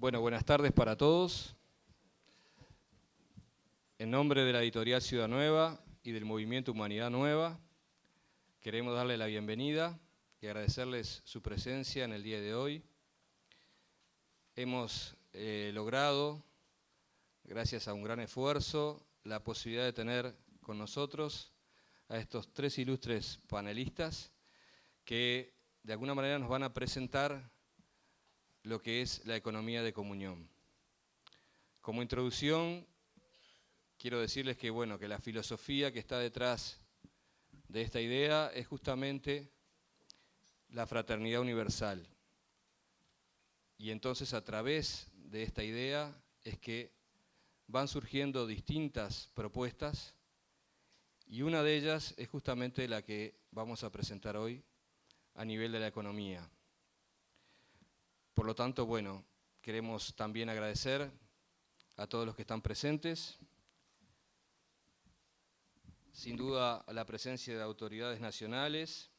Bueno, buenas tardes para todos. En nombre de la Editorial Ciudad Nueva y del Movimiento Humanidad Nueva, queremos darle la bienvenida y agradecerles su presencia en el día de hoy. Hemos logrado, gracias a un gran esfuerzo, la posibilidad de tener con nosotros a estos tres ilustres panelistas que de alguna manera nos van a presentar lo que es la economía de comunión. Como introducción, quiero decirles que, bueno, que la filosofía que está detrás de esta idea es justamente la fraternidad universal. Y entonces a través de esta idea es que van surgiendo distintas propuestas y una de ellas es justamente la que vamos a presentar hoy a nivel de la economía. Por lo tanto, bueno, queremos también agradecer a todos los que están presentes. Sin duda, a la presencia de autoridades nacionales,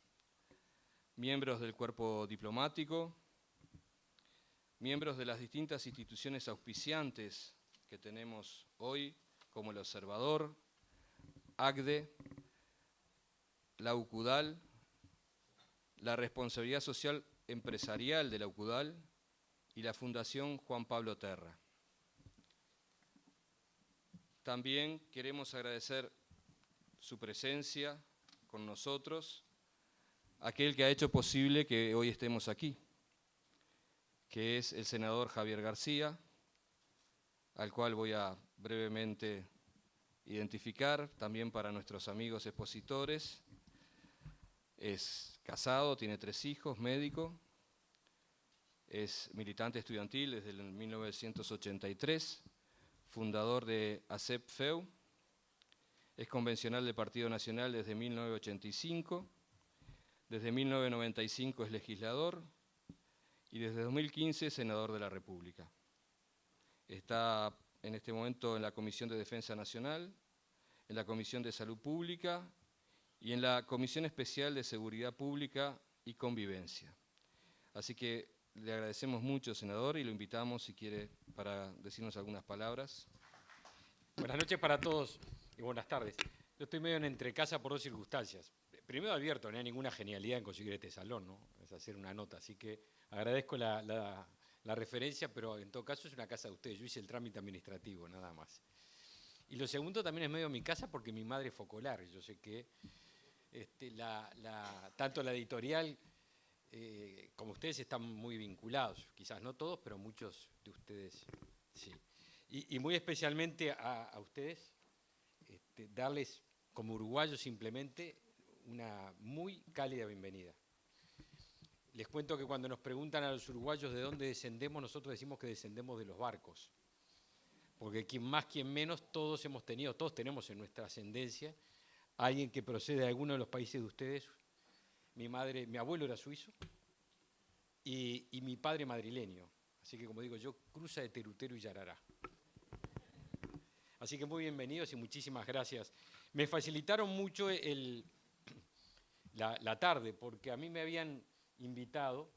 miembros del cuerpo diplomático, miembros de las distintas instituciones auspiciantes que tenemos hoy, como el Observador, ACDE, la UCUDAL, la Responsabilidad Social Empresarial de la UCUDAL y la Fundación Juan Pablo Terra. También queremos agradecer su presencia con nosotros, aquel que ha hecho posible que hoy estemos aquí, que es el senador Javier García, al cual voy a brevemente identificar, también para nuestros amigos expositores. Es casado, tiene 3 hijos, médico, es militante estudiantil desde el 1983, fundador de ASEP-FEU, es convencional del Partido Nacional desde 1985, desde 1995 es legislador y desde 2015 es senador de la República. Está en este momento en la Comisión de Defensa Nacional, en la Comisión de Salud Pública y en la Comisión Especial de Seguridad Pública y Convivencia. Así que le agradecemos mucho, senador, y lo invitamos, si quiere, para decirnos algunas palabras. Buenas noches para todos y buenas tardes. Yo estoy medio en entrecasa por 2 circunstancias. Primero advierto, no hay ninguna genialidad en conseguir este salón, ¿no? Es hacer una nota, así que agradezco la referencia, pero en todo caso es una casa de ustedes. Yo hice el trámite administrativo, nada más. Y lo segundo también es medio mi casa porque mi madre es focolar. Yo sé que tanto la editorial como ustedes están muy vinculados, quizás no todos, pero muchos de ustedes sí. Y muy especialmente a ustedes, darles como uruguayos simplemente una muy cálida bienvenida. Les cuento que cuando nos preguntan a los uruguayos de dónde descendemos, nosotros decimos que descendemos de los barcos. Porque quien más, quien menos, todos tenemos en nuestra ascendencia a alguien que procede de alguno de los países de ustedes. Mi abuelo era suizo y mi padre madrileño. Así que, como digo yo, cruza de Terutero y Yarará. Así que muy bienvenidos y muchísimas gracias. Me facilitaron mucho la tarde porque a mí me habían invitado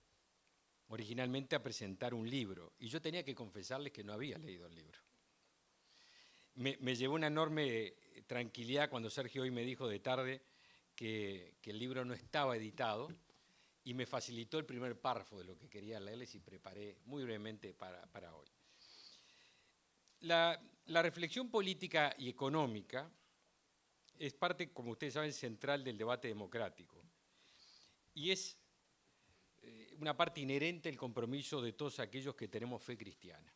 originalmente a presentar un libro y yo tenía que confesarles que no había leído el libro. Me llevó una enorme tranquilidad cuando Sergio hoy me dijo de tarde que el libro no estaba editado y me facilitó el primer párrafo de lo que quería leerles y preparé muy brevemente para hoy. La reflexión política y económica es parte, como ustedes saben, central del debate democrático y es una parte inherente al compromiso de todos aquellos que tenemos fe cristiana.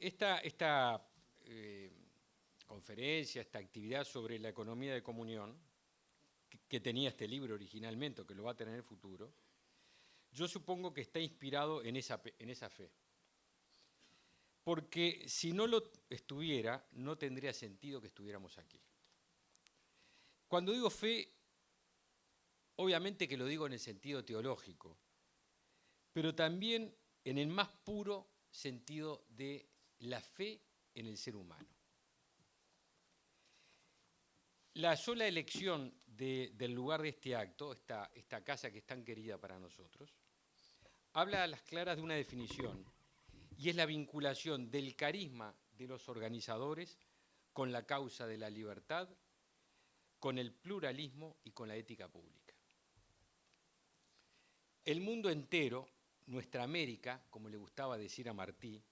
Esta conferencia, esta actividad sobre la economía de comunión, que tenía este libro originalmente o que lo va a tener en el futuro, yo supongo que está inspirado en esa fe. Porque si no lo estuviera, no tendría sentido que estuviéramos aquí. Cuando digo fe, obviamente que lo digo en el sentido teológico, pero también en el más puro sentido de la fe en el ser humano. La sola elección del lugar de este acto, esta casa que es tan querida para nosotros, habla a las claras de una definición, y es la vinculación del carisma de los organizadores con la causa de la libertad, con el pluralismo y con la ética pública. El mundo entero, nuestra América, como le gustaba decir a Martí,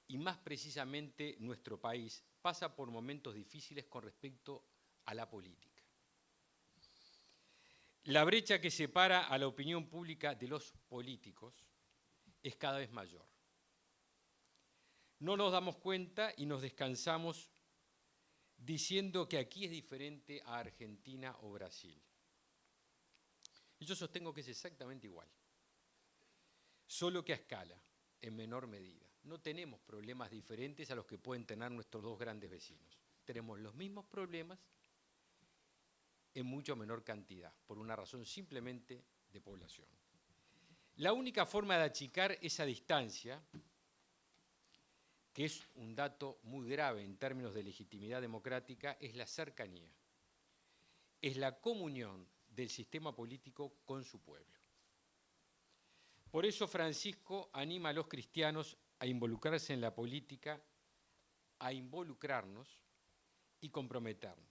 y más precisamente nuestro país, pasa por momentos difíciles con respecto a la política. La brecha que separa a la opinión pública de los políticos es cada vez mayor. No nos damos cuenta y nos descansamos diciendo que aquí es diferente a Argentina o Brasil. Y yo sostengo que es exactamente igual, solo que a escala, en menor medida. No tenemos problemas diferentes a los que pueden tener nuestros dos grandes vecinos. Tenemos los mismos problemas en mucho menor cantidad, por una razón simplemente de población. La única forma de achicar esa distancia, que es un dato muy grave en términos de legitimidad democrática, es la cercanía, es la comunión del sistema político con su pueblo. Por eso Francisco anima a los cristianos a involucrarse en la política, a involucrarnos y comprometernos.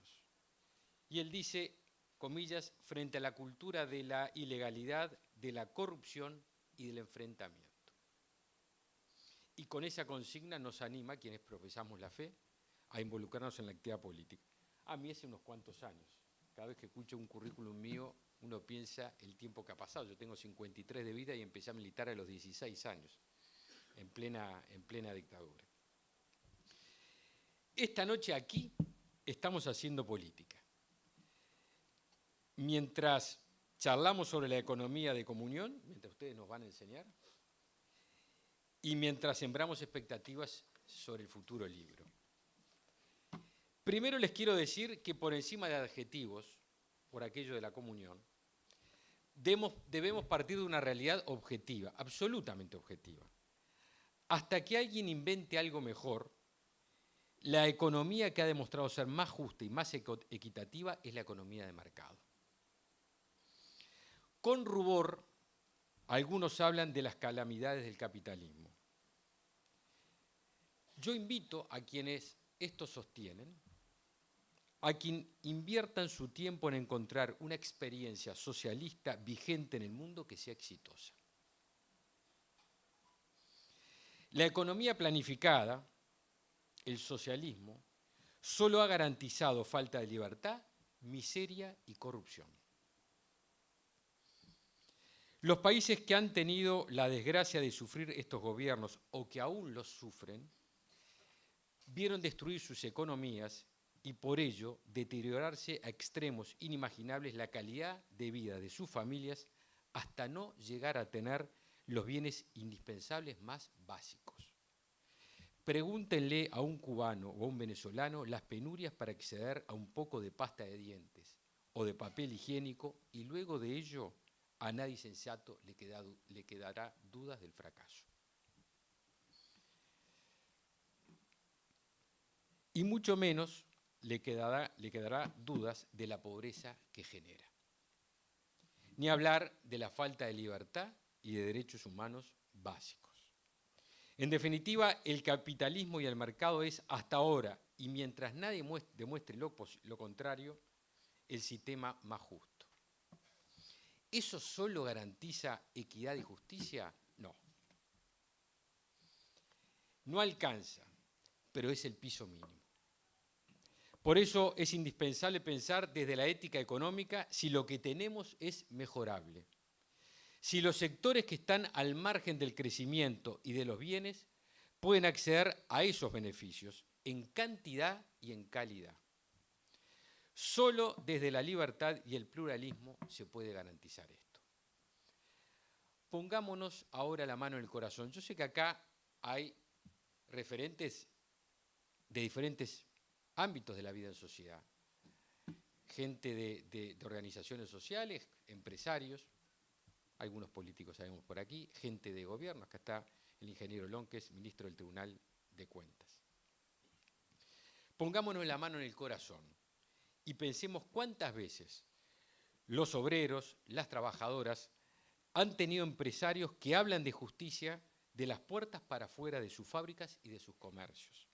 Y él dice, comillas, frente a la cultura de la ilegalidad, de la corrupción y del enfrentamiento. Y con esa consigna nos anima, quienes profesamos la fe, a involucrarnos en la actividad política. A mí hace unos cuantos años. Cada vez que escucho un currículum mío, uno piensa el tiempo que ha pasado. Yo tengo 53 de vida y empecé a militar a los 16 años, en plena dictadura. Esta noche aquí estamos haciendo política. Mientras charlamos sobre la economía de comunión, mientras ustedes nos van a enseñar, y mientras sembramos expectativas sobre el futuro libro. Primero les quiero decir que por encima de adjetivos, por aquello de la comunión, debemos partir de una realidad objetiva, absolutamente objetiva. Hasta que alguien invente algo mejor, la economía que ha demostrado ser más justa y más equitativa es la economía de mercado. Con rubor, algunos hablan de las calamidades del capitalismo. Yo invito a quienes esto sostienen, a quien inviertan su tiempo en encontrar una experiencia socialista vigente en el mundo que sea exitosa. La economía planificada, el socialismo, solo ha garantizado falta de libertad, miseria y corrupción. Los países que han tenido la desgracia de sufrir estos gobiernos o que aún los sufren, vieron destruir sus economías y por ello deteriorarse a extremos inimaginables la calidad de vida de sus familias hasta no llegar a tener los bienes indispensables más básicos. Pregúntenle a un cubano o a un venezolano las penurias para acceder a un poco de pasta de dientes o de papel higiénico y luego de ello a nadie sensato le quedará dudas del fracaso. Y mucho menos le quedará dudas de la pobreza que genera. Ni hablar de la falta de libertad y de derechos humanos básicos. En definitiva, el capitalismo y el mercado es hasta ahora, y mientras nadie demuestre lo contrario, el sistema más justo. ¿Eso solo garantiza equidad y justicia? No. No alcanza, pero es el piso mínimo. Por eso es indispensable pensar desde la ética económica si lo que tenemos es mejorable. Si los sectores que están al margen del crecimiento y de los bienes pueden acceder a esos beneficios en cantidad y en calidad. Solo desde la libertad y el pluralismo se puede garantizar esto. Pongámonos ahora la mano en el corazón. Yo sé que acá hay referentes de diferentes ámbitos de la vida en sociedad. Gente de organizaciones sociales, empresarios, algunos políticos sabemos por aquí, gente de gobierno, acá está el ingeniero Lonques, ministro del Tribunal de Cuentas. Pongámonos la mano en el corazón y pensemos cuántas veces los obreros, las trabajadoras, han tenido empresarios que hablan de justicia de las puertas para afuera de sus fábricas y de sus comercios,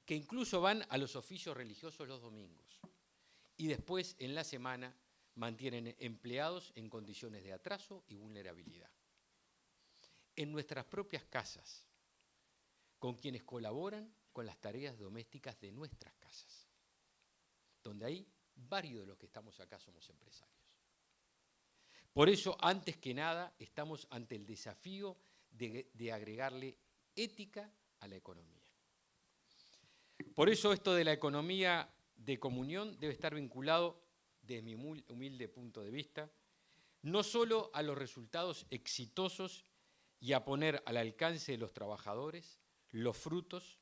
que incluso van a los oficios religiosos los domingos y después en la semana mantienen empleados en condiciones de atraso y vulnerabilidad. En nuestras propias casas, con quienes colaboran con las tareas domésticas de nuestras casas, donde hay varios de los que estamos acá somos empresarios. Por eso, antes que nada, estamos ante el desafío de agregarle ética a la economía. Por eso esto de la economía de comunión debe estar vinculado, desde mi humilde punto de vista, no solo a los resultados exitosos y a poner al alcance de los trabajadores los frutos,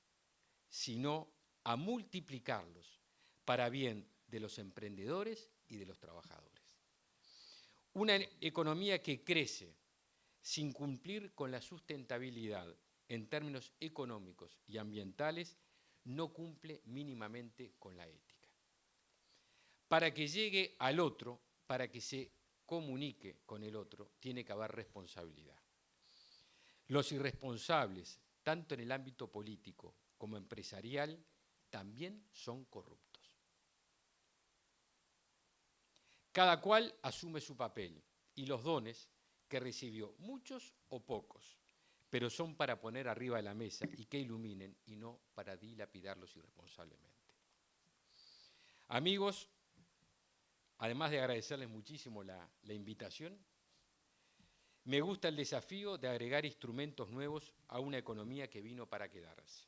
sino a multiplicarlos para bien de los emprendedores y de los trabajadores. Una economía que crece sin cumplir con la sustentabilidad en términos económicos y ambientales no cumple mínimamente con la ética. Para que llegue al otro, para que se comunique con el otro, tiene que haber responsabilidad. Los irresponsables, tanto en el ámbito político como empresarial, también son corruptos. Cada cual asume su papel y los dones que recibió, muchos o pocos, pero son para poner arriba de la mesa y que iluminen y no para dilapidarlos irresponsablemente. Amigos, además de agradecerles muchísimo la invitación, me gusta el desafío de agregar instrumentos nuevos a una economía que vino para quedarse,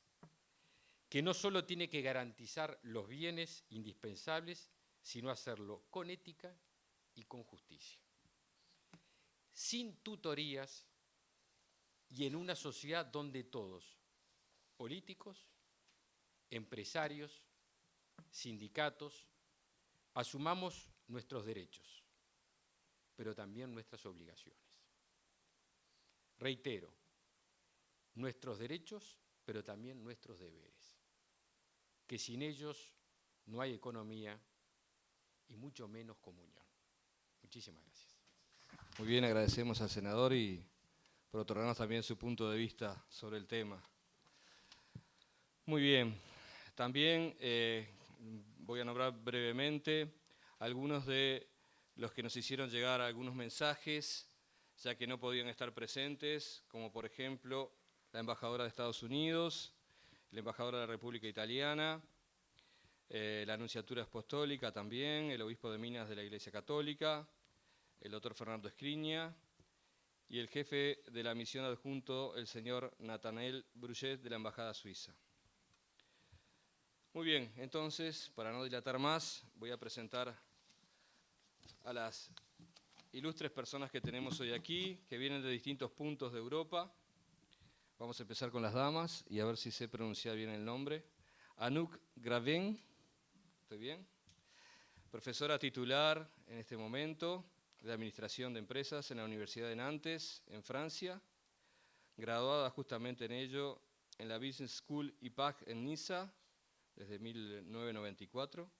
que no solo tiene que garantizar los bienes indispensables, sino hacerlo con ética y con justicia, sin tutorías y en una sociedad donde todos, políticos, empresarios, sindicatos, asumamos nuestros derechos, pero también nuestras obligaciones. Reitero, nuestros derechos, pero también nuestros deberes, que sin ellos no hay economía y mucho menos comunión. Muchísimas gracias. Muy bien, agradecemos al senador y por otorgarnos también su punto de vista sobre el tema. Muy bien, también voy a nombrar brevemente algunos de los que nos hicieron llegar algunos mensajes, ya que no podían estar presentes, como por ejemplo la embajadora de Estados Unidos, la embajadora de la República Italiana, la Anunciatura Apostólica también, el obispo de Minas de la Iglesia Católica, el doctor Fernando Escriña y el jefe de la misión adjunto, el señor Nathanael Bruget de la Embajada Suiza. Muy bien, entonces, para no dilatar más, voy a presentar a las ilustres personas que tenemos hoy aquí, que vienen de distintos puntos de Europa. Vamos a empezar con las damas y a ver si sé pronunciar bien el nombre. Anouk Gravin, ¿estoy bien? Profesora titular en este momento de Administración de Empresas en la Universidad de Nantes, en Francia, graduada justamente en ello en la Business School IPAG en Niza desde 1994,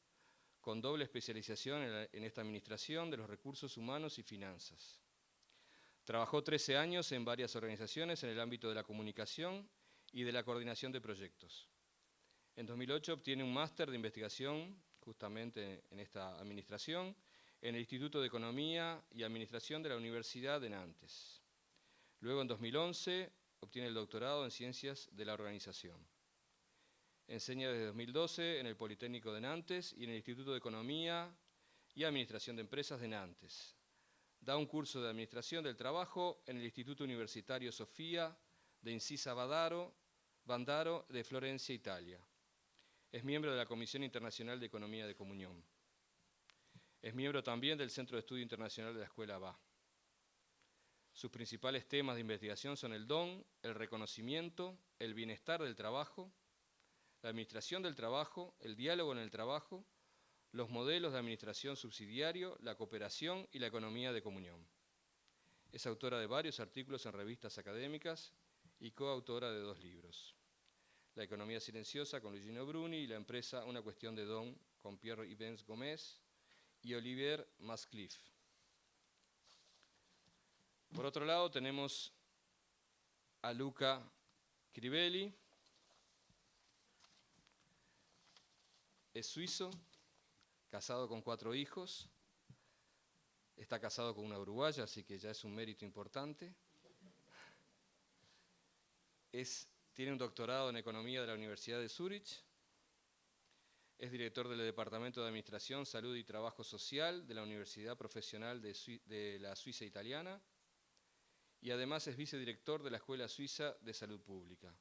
con doble especialización en esta administración de los recursos humanos y finanzas. Trabajó 13 años en varias organizaciones en el ámbito de la comunicación y de la coordinación de proyectos. En 2008 obtiene un máster de investigación justamente en esta administración en el Instituto de Economía y Administración de la Universidad de Nantes. Luego, en 2011, obtiene el doctorado en Ciencias de la Organización. Enseña desde 2012 en el Politécnico de Nantes y en el Instituto de Economía y Administración de Empresas de Nantes. Da un curso de Administración del Trabajo en el Instituto Universitario Sofía de Incisa Vandaro de Florencia, Italia. Es miembro de la Comisión Internacional de Economía de Comunión. Es miembro también del Centro de Estudio Internacional de la Escuela BA. Sus principales temas de investigación son el don, el reconocimiento, el bienestar del trabajo, la administración del trabajo, el diálogo en el trabajo, los modelos de administración subsidiario, la cooperación y la economía de comunión. Es autora de varios artículos en revistas académicas y coautora de 2 libros. La economía silenciosa con Luigino Bruni y la empresa Una cuestión de don con Pierre-Yves Gómez y Olivier Mascliffe. Por otro lado tenemos a Luca Crivelli. Es suizo, casado con 4 hijos. Está casado con una uruguaya, así que ya es un mérito importante. Tiene un doctorado en Economía de la Universidad de Zúrich. Es director del Departamento de Administración, Salud y Trabajo Social de la Universidad Profesional de la Suiza Italiana. Y además es vicedirector de la Escuela Suiza de Salud Pública.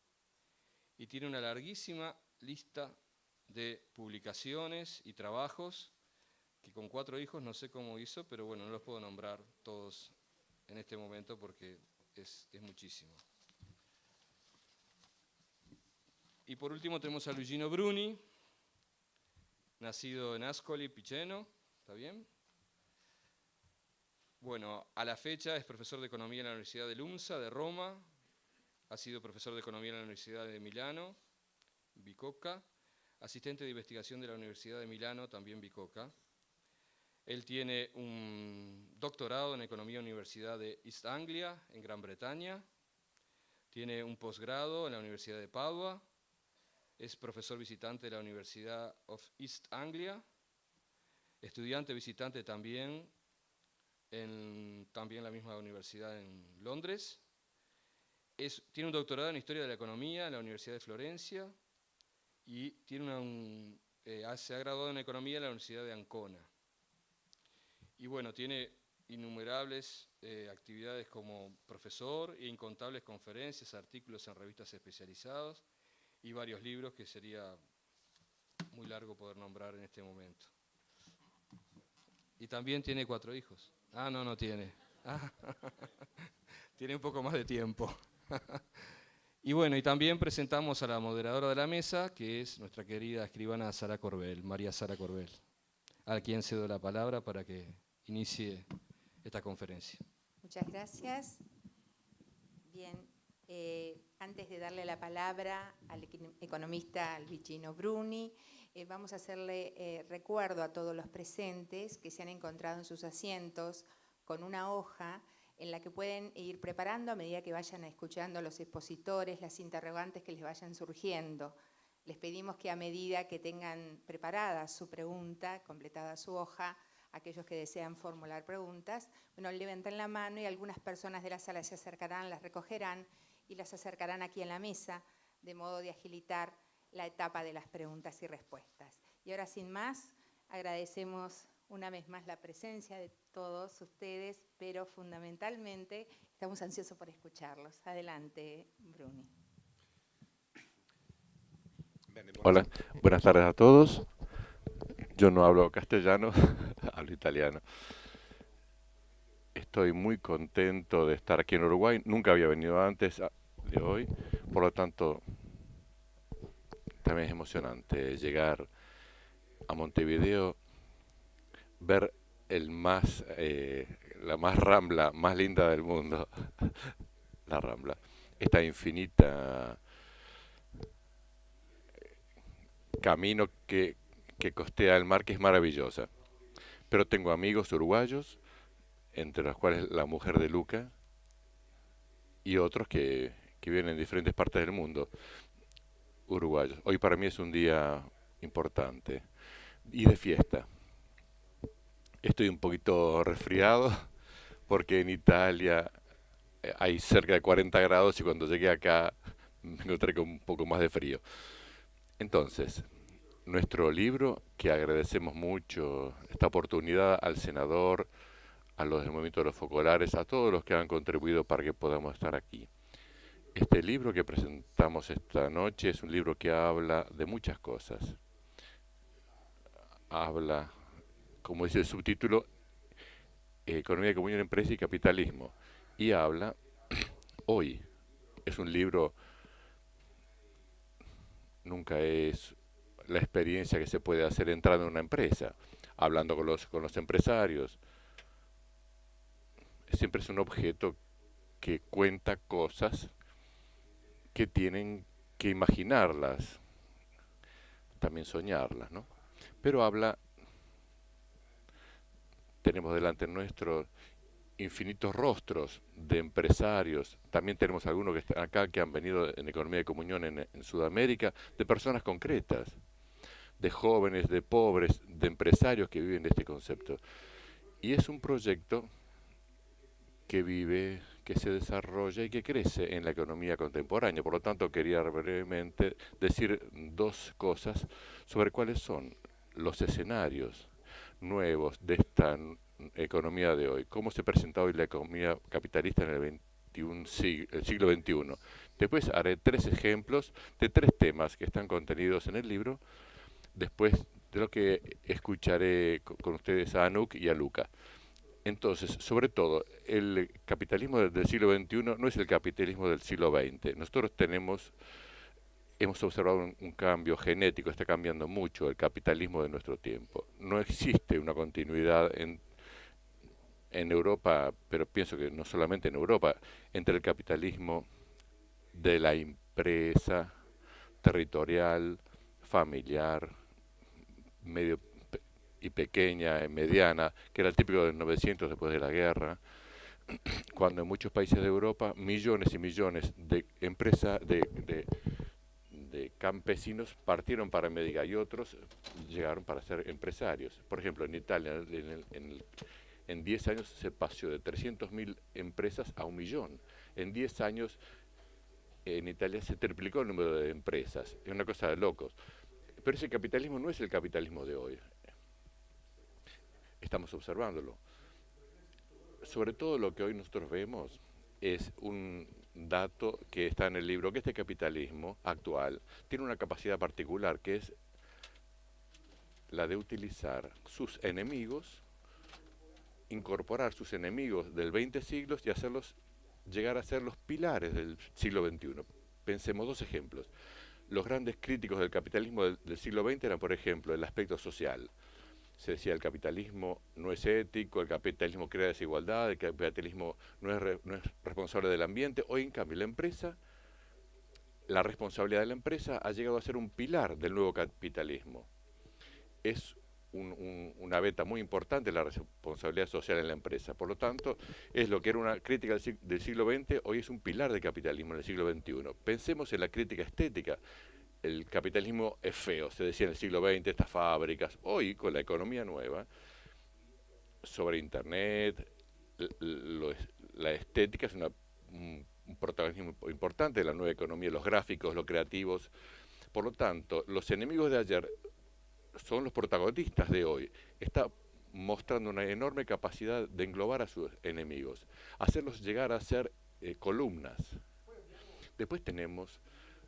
Y tiene una larguísima lista de publicaciones y trabajos que con 4 hijos no sé cómo hizo, pero bueno, no los puedo nombrar todos en este momento porque es muchísimo. Y por último tenemos a Luigino Bruni, nacido en Ascoli Piceno, ¿está bien? Bueno, a la fecha es profesor de Economía en la Universidad de LUMSA de Roma, ha sido profesor de Economía en la Universidad de Milano, Bicocca, asistente de investigación de la Universidad de Milano, también Bicocca. Él tiene un doctorado en Economía en la Universidad de East Anglia, en Gran Bretaña. Tiene un posgrado en la Universidad de Padua. Es profesor visitante de la Universidad of East Anglia. Estudiante visitante también en la misma universidad en Londres. Tiene un doctorado en Historia de la Economía en la Universidad de Florencia. Y se ha graduado en Economía en la Universidad de Ancona. Y bueno, tiene innumerables actividades como profesor e incontables conferencias, artículos en revistas especializadas y varios libros que sería muy largo poder nombrar en este momento. Y también tiene 4 hijos. Ah, no tiene. Tiene un poco más de tiempo. Y bueno, y también presentamos a la moderadora de la mesa, que es nuestra querida escribana Sara Corbel, María Sara Corbel, a quien cedo la palabra para que inicie esta conferencia. Muchas gracias. Bien, antes de darle la palabra al economista Luigino Bruni, vamos a hacerle recuerdo a todos los presentes que se han encontrado en sus asientos con una hoja en la que pueden ir preparando a medida que vayan escuchando a los expositores, las interrogantes que les vayan surgiendo. Les pedimos que a medida que tengan preparada su pregunta, completada su hoja, aquellos que desean formular preguntas, bueno, levanten la mano y algunas personas de la sala se acercarán, las recogerán y las acercarán aquí en la mesa, de modo de agilitar la etapa de las preguntas y respuestas. Y ahora, sin más, agradecemos una vez más la presencia de todos ustedes, pero fundamentalmente estamos ansiosos por escucharlos. Adelante, Bruni. Hola, buenas tardes a todos. Yo no hablo castellano, hablo italiano. Estoy muy contento de estar aquí en Uruguay. Nunca había venido antes de hoy, por lo tanto, también es emocionante llegar a Montevideo, ver la más rambla, más linda del mundo, la Rambla. Esta infinita camino que costea el mar, que es maravillosa. Pero tengo amigos uruguayos, entre los cuales la mujer de Luca, y otros que viven en diferentes partes del mundo, uruguayos. Hoy para mí es un día importante y de fiesta. Estoy un poquito resfriado porque en Italia hay cerca de 40 grados y cuando llegué acá me encontré con un poco más de frío. Entonces, nuestro libro, que agradecemos mucho esta oportunidad al senador, a los del Movimiento de los Focolares, a todos los que han contribuido para que podamos estar aquí. Este libro que presentamos esta noche es un libro que habla de muchas cosas. Habla, como dice el subtítulo, Economía, Comunión, Empresa y Capitalismo. Y habla, hoy, es un libro, nunca es la experiencia que se puede hacer entrando en una empresa, hablando con los empresarios. Siempre es un objeto que cuenta cosas que tienen que imaginarlas, también soñarlas, ¿no? Pero tenemos delante nuestro infinitos rostros de empresarios. También tenemos algunos que están acá que han venido en Economía de Comunión en Sudamérica, de personas concretas, de jóvenes, de pobres, de empresarios que viven de este concepto. Y es un proyecto que vive, que se desarrolla y que crece en la economía contemporánea. Por lo tanto, quería brevemente decir dos cosas sobre cuáles son los escenarios nuevos de esta economía de hoy, cómo se presenta hoy la economía capitalista en el siglo XXI. Después haré 3 ejemplos de 3 temas que están contenidos en el libro, después de lo que escucharé con ustedes a Anouk y a Luca. Entonces, sobre todo, el capitalismo del siglo XXI no es el capitalismo del siglo XX. Nosotros hemos observado un cambio genético, está cambiando mucho el capitalismo de nuestro tiempo. No existe una continuidad en Europa, pero pienso que no solamente en Europa, entre el capitalismo de la empresa, territorial, familiar, medio y pequeña, mediana, que era el típico del 900 después de la guerra, cuando en muchos países de Europa millones y millones de empresas, de campesinos partieron para médica y otros llegaron para ser empresarios. Por ejemplo, en Italia, en 10 años se pasó de 300.000 empresas a 1 millón. En 10 años en Italia se triplicó el número de empresas. Es una cosa de locos. Pero ese capitalismo no es el capitalismo de hoy. Estamos observándolo. Sobre todo lo que hoy nosotros vemos es un dato que está en el libro, que este capitalismo actual tiene una capacidad particular, que es la de utilizar sus enemigos, incorporar sus enemigos del 20 siglos y hacerlos llegar a ser los pilares del siglo XXI. Pensemos 2 ejemplos. Los grandes críticos del capitalismo del siglo XX eran, por ejemplo, el aspecto social. Se decía el capitalismo no es ético, el capitalismo crea desigualdad, el capitalismo no es responsable del ambiente. Hoy, en cambio, la responsabilidad de la empresa ha llegado a ser un pilar del nuevo capitalismo. Es una beta muy importante la responsabilidad social en la empresa. Por lo tanto, es lo que era una crítica del siglo XX, hoy es un pilar del capitalismo en el siglo XXI. Pensemos en la crítica estética. El capitalismo es feo, se decía en el siglo XX, estas fábricas. Hoy, con la economía nueva, sobre Internet, la estética es un protagonismo importante de la nueva economía, los gráficos, los creativos. Por lo tanto, los enemigos de ayer son los protagonistas de hoy. Está mostrando una enorme capacidad de englobar a sus enemigos, hacerlos llegar a ser columnas. Después tenemos,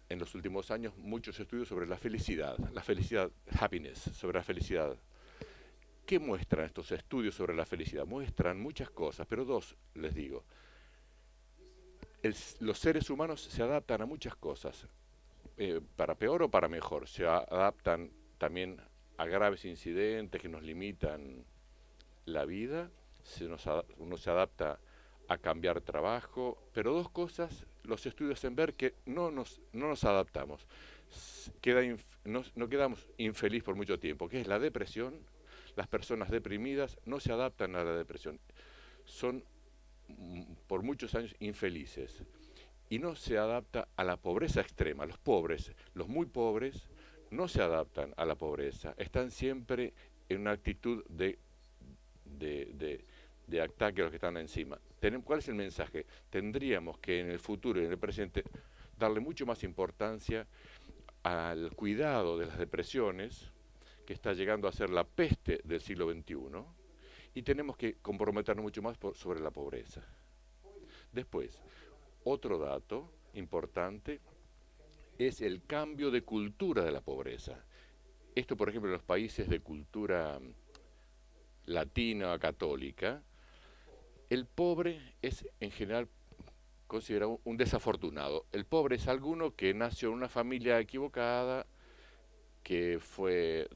en los últimos años, muchos estudios sobre la felicidad, happiness, sobre la felicidad. ¿Qué muestran estos estudios sobre la felicidad? Muestran muchas cosas, pero 2 les digo. Los seres humanos se adaptan a muchas cosas, para peor o para mejor. Se adaptan también a graves incidentes que nos limitan la vida, uno se adapta a cambiar trabajo, pero 2 cosas los estudios hacen ver que no nos adaptamos, no quedamos infelices por mucho tiempo, que es la depresión. Las personas deprimidas no se adaptan a la depresión, son por muchos años infelices, y no se adapta a la pobreza extrema. Los pobres, los muy pobres, no se adaptan a la pobreza, están siempre en una actitud de ataque a los que están encima. ¿Cuál es el mensaje? Tendríamos que en el futuro y en el presente darle mucho más importancia al cuidado de las depresiones, que está llegando a ser la peste del siglo XXI, y tenemos que comprometernos mucho más sobre la pobreza. Después, otro dato importante es el cambio de cultura de la pobreza. Esto, por ejemplo, en los países de cultura latina, católica, el pobre es en general considerado un desafortunado. El pobre es alguno que nació en una familia equivocada, que fue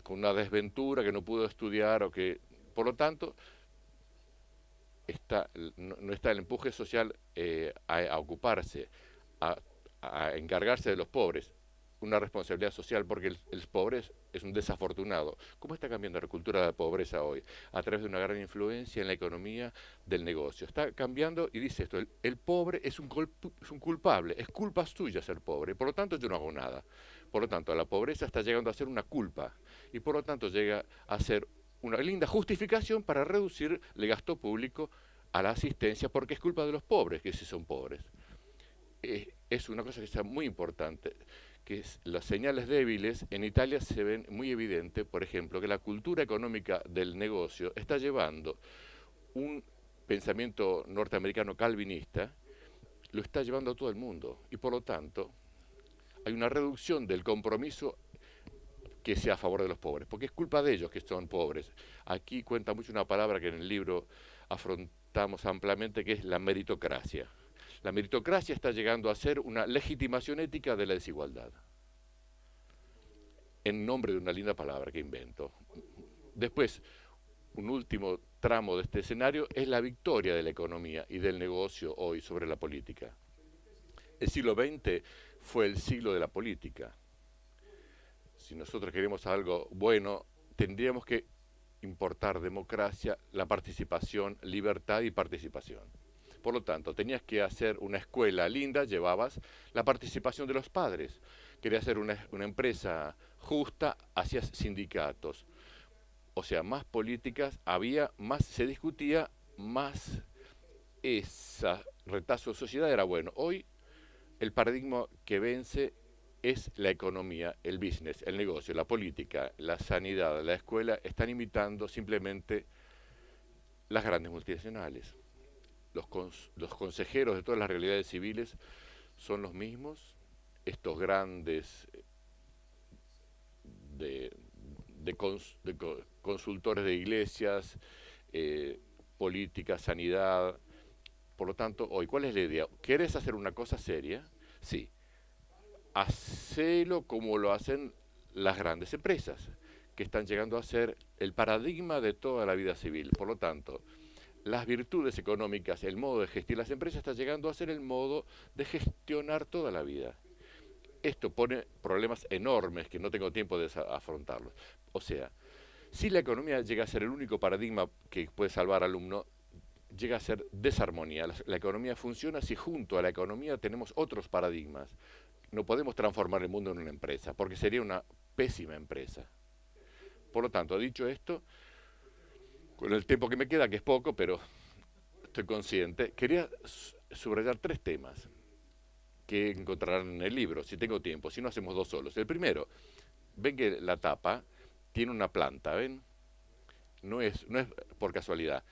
con una desventura, que no pudo estudiar, o que, por lo tanto, no está el empuje social a ocuparse, a encargarse de los pobres. una responsabilidad social porque el pobre es un desafortunado. ¿Cómo está cambiando la cultura de la pobreza hoy? A través de una gran influencia en la economía del negocio. Está cambiando y dice esto, el pobre es un culpable, es culpa suya ser pobre, por lo tanto yo no hago nada. Por lo tanto, la pobreza está llegando a ser una culpa y por lo tanto llega a ser una linda justificación para reducir el gasto público a la asistencia porque es culpa de los pobres que sí son pobres. Es una cosa que está muy importante, que las señales débiles en Italia se ven muy evidente, por ejemplo, que la cultura económica del negocio está llevando un pensamiento norteamericano calvinista, lo está llevando a todo el mundo y por lo tanto hay una reducción del compromiso que sea a favor de los pobres, porque es culpa de ellos que son pobres. Aquí cuenta mucho una palabra que en el libro afrontamos ampliamente, que es la meritocracia. La meritocracia está llegando a ser una legitimación ética de la desigualdad, en nombre de una linda palabra que invento. Después, un último tramo de este escenario es la victoria de la economía y del negocio hoy sobre la política. El siglo XX fue el siglo de la política. Si nosotros queremos algo bueno, tendríamos que importar democracia, la participación, libertad y participación. Por lo tanto, tenías que hacer una escuela linda, llevabas la participación de los padres. Querías hacer una empresa justa, hacías sindicatos. O sea, más políticas había, más se discutía, más ese retazo de sociedad era bueno. Hoy el paradigma que vence es la economía, el business, el negocio, la política, la sanidad, la escuela, están imitando simplemente las grandes multinacionales. Los consejeros de todas las realidades civiles son los mismos, estos grandes consultores de iglesias, política, sanidad. Por lo tanto, hoy, ¿cuál es la idea? ¿Quieres hacer una cosa seria? Sí. Hacelo como lo hacen las grandes empresas, que están llegando a ser el paradigma de toda la vida civil. Por lo tanto, las virtudes económicas, el modo de gestionar las empresas está llegando a ser el modo de gestionar toda la vida. Esto pone problemas enormes que no tengo tiempo de afrontarlos. O sea, si la economía llega a ser el único paradigma que puede salvar al alumno, llega a ser desarmonía. La economía funciona si junto a la economía tenemos otros paradigmas. No podemos transformar el mundo en una empresa, porque sería una pésima empresa. Por lo tanto, dicho esto, con el tiempo que me queda, que es poco, pero estoy consciente, quería subrayar 3 temas que encontrarán en el libro, si tengo tiempo, si no hacemos 2 solos. El primero, ven que la tapa tiene una planta, ¿ven? No es por casualidad.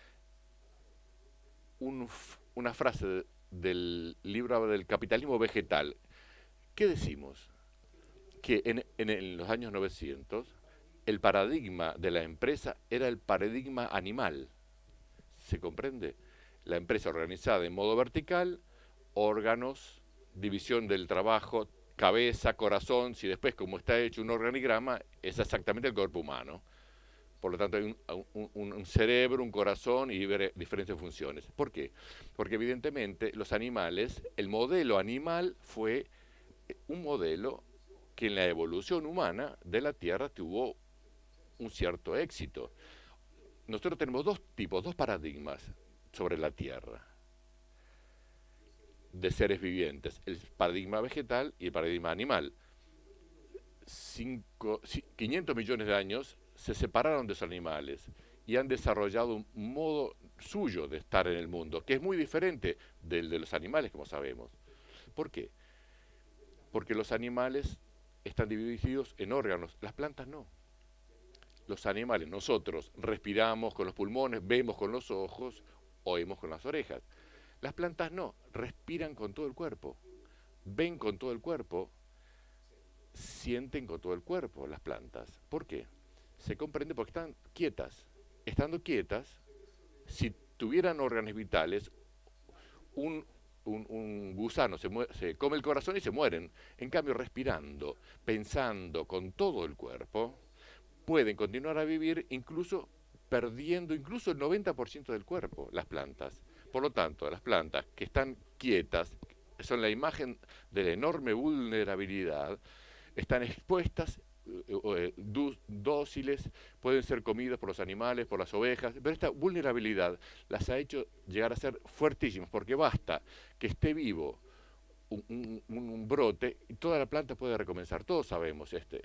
Una frase del libro del capitalismo vegetal. ¿Qué decimos? Que en los años 900 el paradigma de la empresa era el paradigma animal. ¿Se comprende? La empresa organizada en modo vertical, órganos, división del trabajo, cabeza, corazón, si después como está hecho un organigrama, es exactamente el cuerpo humano. Por lo tanto hay un cerebro, un corazón y diferentes funciones. ¿Por qué? Porque evidentemente los animales, el modelo animal fue un modelo que en la evolución humana de la Tierra tuvo un cierto éxito. Nosotros tenemos 2 tipos, 2 paradigmas sobre la Tierra de seres vivientes, el paradigma vegetal y el paradigma animal. 500 millones de años se separaron de esos animales y han desarrollado un modo suyo de estar en el mundo, que es muy diferente del de los animales, como sabemos. ¿Por qué? Porque los animales están divididos en órganos, las plantas no. Los animales, nosotros respiramos con los pulmones, vemos con los ojos, oímos con las orejas. Las plantas no, respiran con todo el cuerpo, ven con todo el cuerpo, sienten con todo el cuerpo las plantas. ¿Por qué? Se comprende porque están quietas. Estando quietas, si tuvieran órganos vitales, un gusano se come el corazón y se mueren. En cambio, respirando, pensando con todo el cuerpo, pueden continuar a vivir incluso perdiendo incluso el 90% del cuerpo, las plantas. Por lo tanto, las plantas que están quietas son la imagen de la enorme vulnerabilidad están expuestas, dóciles, pueden ser comidas por los animales, por las ovejas, pero esta vulnerabilidad las ha hecho llegar a ser fuertísimas, porque basta que esté vivo un brote y toda la planta puede recomenzar. Todos sabemos esta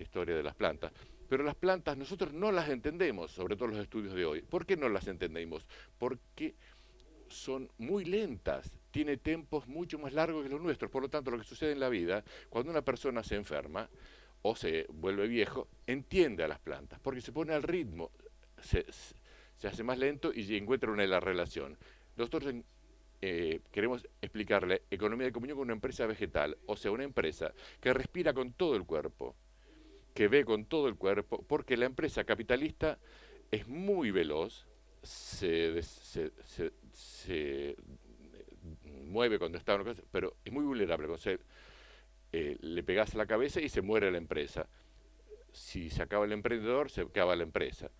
historia de las plantas, pero las plantas nosotros no las entendemos, sobre todo los estudios de hoy. ¿Por qué no las entendemos? Porque son muy lentas, tiene tiempos mucho más largos que los nuestros. Por lo tanto, lo que sucede en la vida, cuando una persona se enferma o se vuelve viejo, entiende a las plantas, porque se pone al ritmo, se hace más lento y encuentra una relación. Nosotros queremos explicarle economía de comunión con una empresa vegetal, o sea, una empresa que respira con todo el cuerpo, que ve con todo el cuerpo, porque la empresa capitalista es muy veloz, se mueve cuando está en una cosa, pero es muy vulnerable. Cuando le pegas a la cabeza y se muere la empresa. Si se acaba el emprendedor, se acaba la empresa.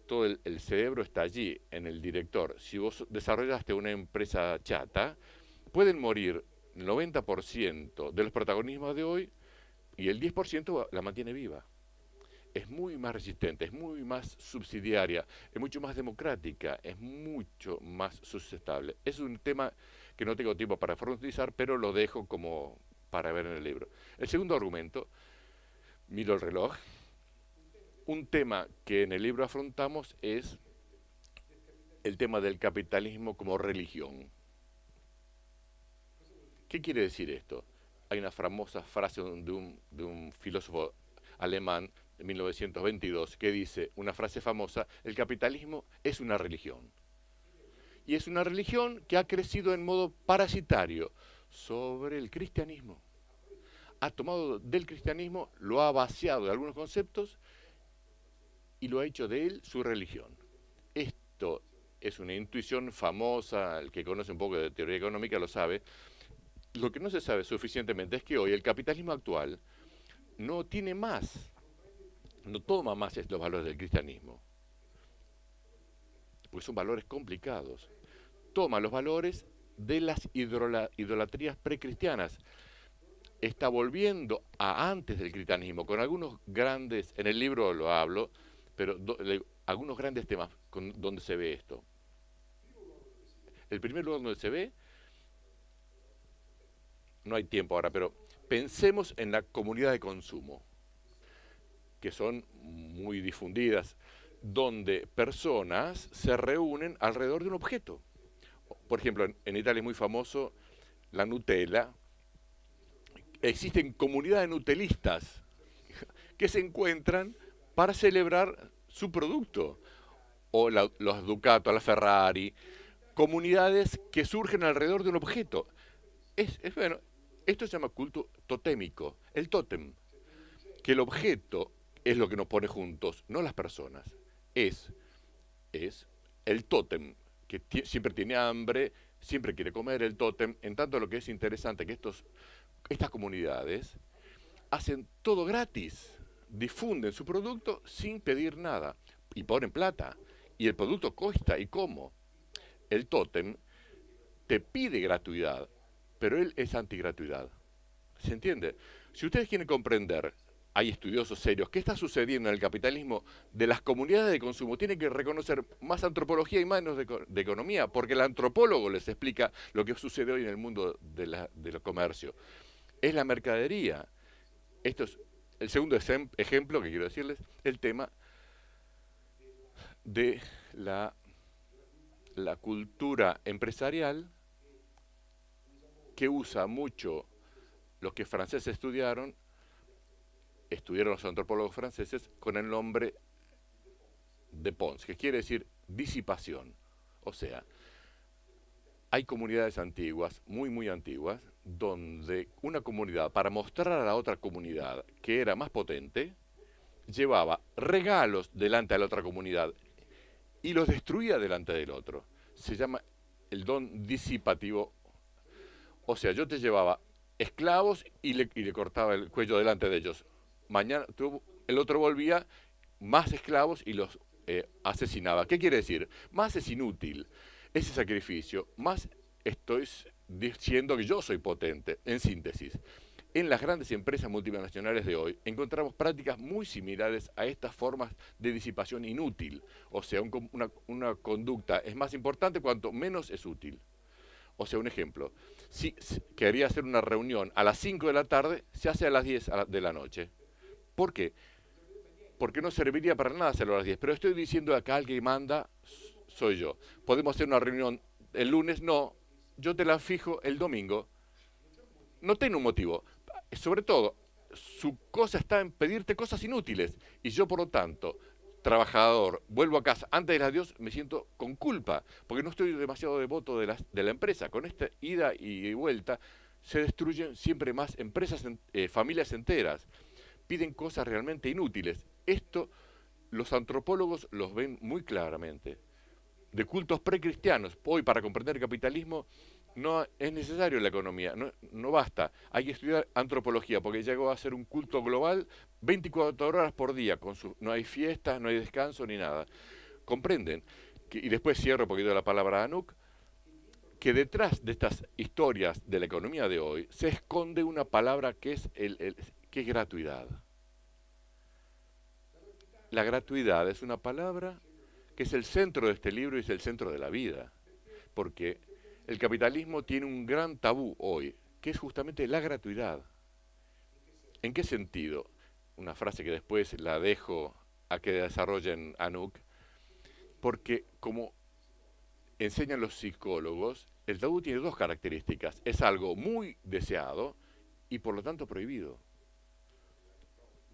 Todo el cerebro está allí, en el director. Si vos desarrollaste una empresa chata, pueden morir el 90% de los protagonismos de hoy y el 10% la mantiene viva. Es muy más resistente, es muy más subsidiaria, es mucho más democrática, es mucho más sustentable. Es un tema que no tengo tiempo para profundizar, pero lo dejo como para ver en el libro. El segundo argumento, miro el reloj, un tema que en el libro afrontamos es el tema del capitalismo como religión. ¿Qué quiere decir esto? Hay una famosa frase de un filósofo alemán de 1922 que dice, una frase famosa, el capitalismo es una religión. Y es una religión que ha crecido en modo parasitario sobre el cristianismo. Ha tomado del cristianismo, lo ha vaciado de algunos conceptos y lo ha hecho de él su religión. Esto es una intuición famosa, el que conoce un poco de teoría económica lo sabe. Lo que no se sabe suficientemente es que hoy el capitalismo actual no tiene más, no toma más los valores del cristianismo, porque son valores complicados. Toma los valores de las idolatrías precristianas. Está volviendo a antes del cristianismo, con algunos grandes, en el libro lo hablo, pero algunos grandes temas donde se ve esto. El primer lugar donde se ve, no hay tiempo ahora, pero pensemos en la comunidad de consumo, que son muy difundidas, donde personas se reúnen alrededor de un objeto. Por ejemplo, en Italia es muy famoso la Nutella. Existen comunidades nutelistas que se encuentran para celebrar su producto, o los Ducato, la Ferrari, comunidades que surgen alrededor de un objeto. Bueno, esto se llama culto totémico, el tótem, que el objeto es lo que nos pone juntos, no las personas. Es el tótem, que siempre tiene hambre, siempre quiere comer el tótem. En tanto, lo que es interesante es que estas comunidades hacen todo gratis, difunden su producto sin pedir nada y ponen plata. Y el producto cuesta, ¿y cómo? El tótem te pide gratuidad, pero él es antigratuidad. ¿Se entiende? Si ustedes quieren comprender, hay estudiosos serios, qué está sucediendo en el capitalismo de las comunidades de consumo, tienen que reconocer más antropología y menos de economía, porque el antropólogo les explica lo que sucede hoy en el mundo del comercio. Es la mercadería. Esto es el segundo ejemplo que quiero decirles, el tema de la cultura empresarial que usa mucho los que franceses estudiaron los antropólogos franceses con el nombre de Pons, que quiere decir disipación. O sea, hay comunidades antiguas, muy antiguas, donde una comunidad, para mostrar a la otra comunidad que era más potente, llevaba regalos delante de la otra comunidad y los destruía delante del otro. Se llama el don disipativo. O sea, yo te llevaba esclavos y le cortaba el cuello delante de ellos. Mañana el otro volvía, más esclavos y los asesinaba. ¿Qué quiere decir? Más es inútil ese sacrificio, más estoy diciendo que yo soy potente, en síntesis. en las grandes empresas multinacionales de hoy encontramos prácticas muy similares a estas formas de disipación inútil. O sea, una conducta es más importante cuanto menos es útil. O sea, un ejemplo, si quería hacer una reunión a las 5 de la tarde, se hace a las 10 de la noche. ¿Por qué? Porque no serviría para nada hacerlo a las 10. Pero estoy diciendo acá el que manda soy yo. ¿Podemos hacer una reunión el lunes? No, yo te la fijo el domingo. No tiene un motivo. Sobre todo, su cosa está en pedirte cosas inútiles. Y yo, por lo tanto, trabajador, vuelvo a casa antes de las 10, me siento con culpa, porque no estoy demasiado devoto de la empresa. Con esta ida y vuelta se destruyen siempre más empresas, familias enteras. Piden cosas realmente inútiles. Esto los antropólogos los ven muy claramente. De cultos precristianos, hoy para comprender el capitalismo no es necesario la economía, no basta. Hay que estudiar antropología porque llegó a ser un culto global 24 horas por día, no hay fiestas, no hay descanso ni nada. ¿Comprenden? Y después cierro un poquito la palabra a Anouk, que detrás de estas historias de la economía de hoy se esconde una palabra que es gratuidad. La gratuidad es una palabra que es el centro de este libro y es el centro de la vida, porque el capitalismo tiene un gran tabú hoy, que es justamente la gratuidad. ¿En qué sentido? Una frase que después la dejo a que desarrollen Anouk, porque como enseñan los psicólogos, el tabú tiene dos características. Es algo muy deseado y por lo tanto prohibido.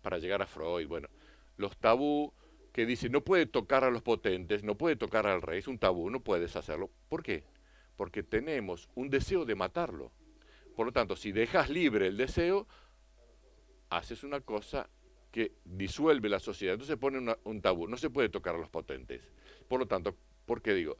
Para llegar a Freud, bueno, los tabú que dicen no puede tocar a los potentes, no puede tocar al rey, es un tabú, no puedes hacerlo. ¿Por qué? Porque tenemos un deseo de matarlo. Por lo tanto, si dejas libre el deseo, haces una cosa que disuelve la sociedad. Entonces pone un tabú, no se puede tocar a los potentes. Por lo tanto, ¿por qué digo?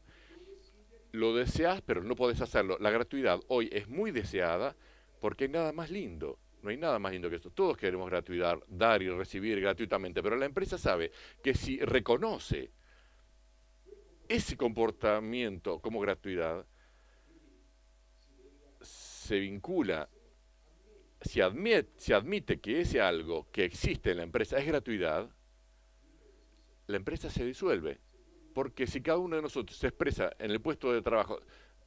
Lo deseas, pero no podés hacerlo. La gratuidad hoy es muy deseada porque hay nada más lindo. No hay nada más lindo que esto. Todos queremos gratuidad, dar y recibir gratuitamente, pero la empresa sabe que si reconoce ese comportamiento como gratuidad, se vincula, se admite que ese algo que existe en la empresa es gratuidad, la empresa se disuelve. Porque si cada uno de nosotros se expresa en el puesto de trabajo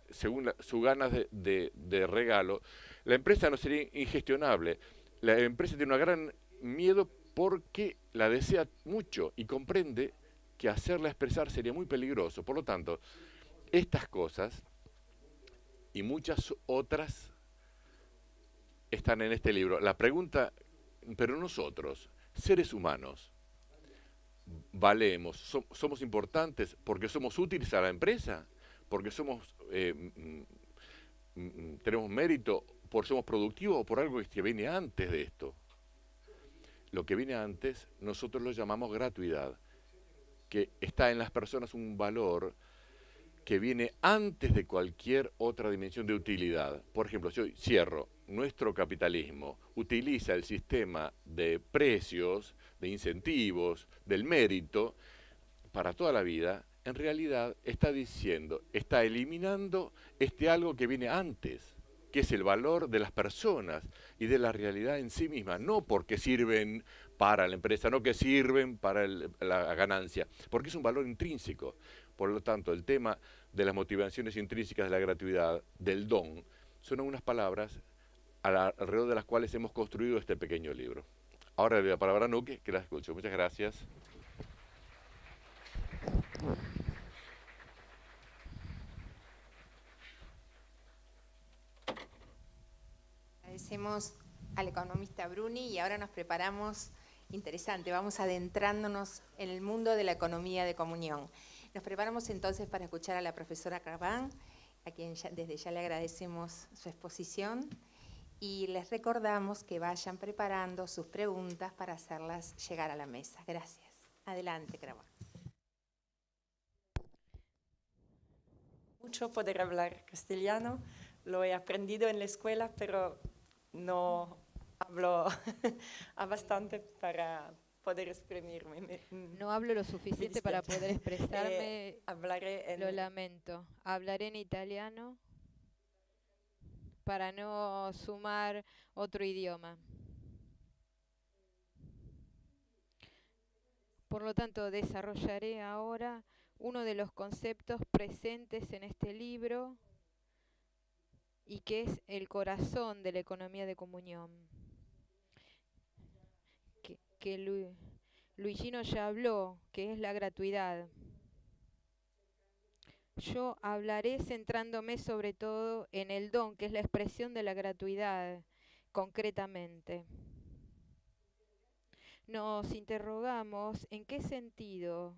según sus ganas de regalo, la empresa no sería ingestionable. La empresa tiene un gran miedo porque la desea mucho y comprende que hacerla expresar sería muy peligroso. Por lo tanto, estas cosas y muchas otras están en este libro. La pregunta, pero nosotros, seres humanos, valemos, somos importantes porque somos útiles a la empresa, porque tenemos mérito, porque somos productivos o por algo que viene antes de esto. Lo que viene antes, nosotros lo llamamos gratuidad, que está en las personas un valor que viene antes de cualquier otra dimensión de utilidad. Por ejemplo, si hoy cierro, nuestro capitalismo utiliza el sistema de precios, de incentivos, del mérito, para toda la vida, en realidad está diciendo, está eliminando algo que viene antes, que es el valor de las personas y de la realidad en sí misma, no porque sirven para la empresa, no que sirven para la ganancia, porque es un valor intrínseco. Por lo tanto, el tema de las motivaciones intrínsecas de la gratuidad, del don, son unas palabras alrededor de las cuales hemos construido este pequeño libro. Ahora le doy la palabra a Nuque, que la escucho. Muchas gracias. Agradecemos al economista Bruni y ahora nos preparamos, interesante, vamos adentrándonos en el mundo de la economía de comunión. Nos preparamos entonces para escuchar a la profesora Carbán, a quien desde ya le agradecemos su exposición y les recordamos que vayan preparando sus preguntas para hacerlas llegar a la mesa. Gracias. Adelante, Carbán. Mucho poder hablar castellano, lo he aprendido en la escuela, pero no hablo bastante para poder exprimirme. No hablo lo suficiente para poder expresarme. Hablaré en... Lo lamento. Hablaré en italiano para no sumar otro idioma. Por lo tanto, desarrollaré ahora uno de los conceptos presentes en este libro y que es el corazón de la economía de comunión. Que Luigino ya habló, que es la gratuidad. Yo hablaré centrándome sobre todo en el don, que es la expresión de la gratuidad, concretamente. Nos interrogamos en qué sentido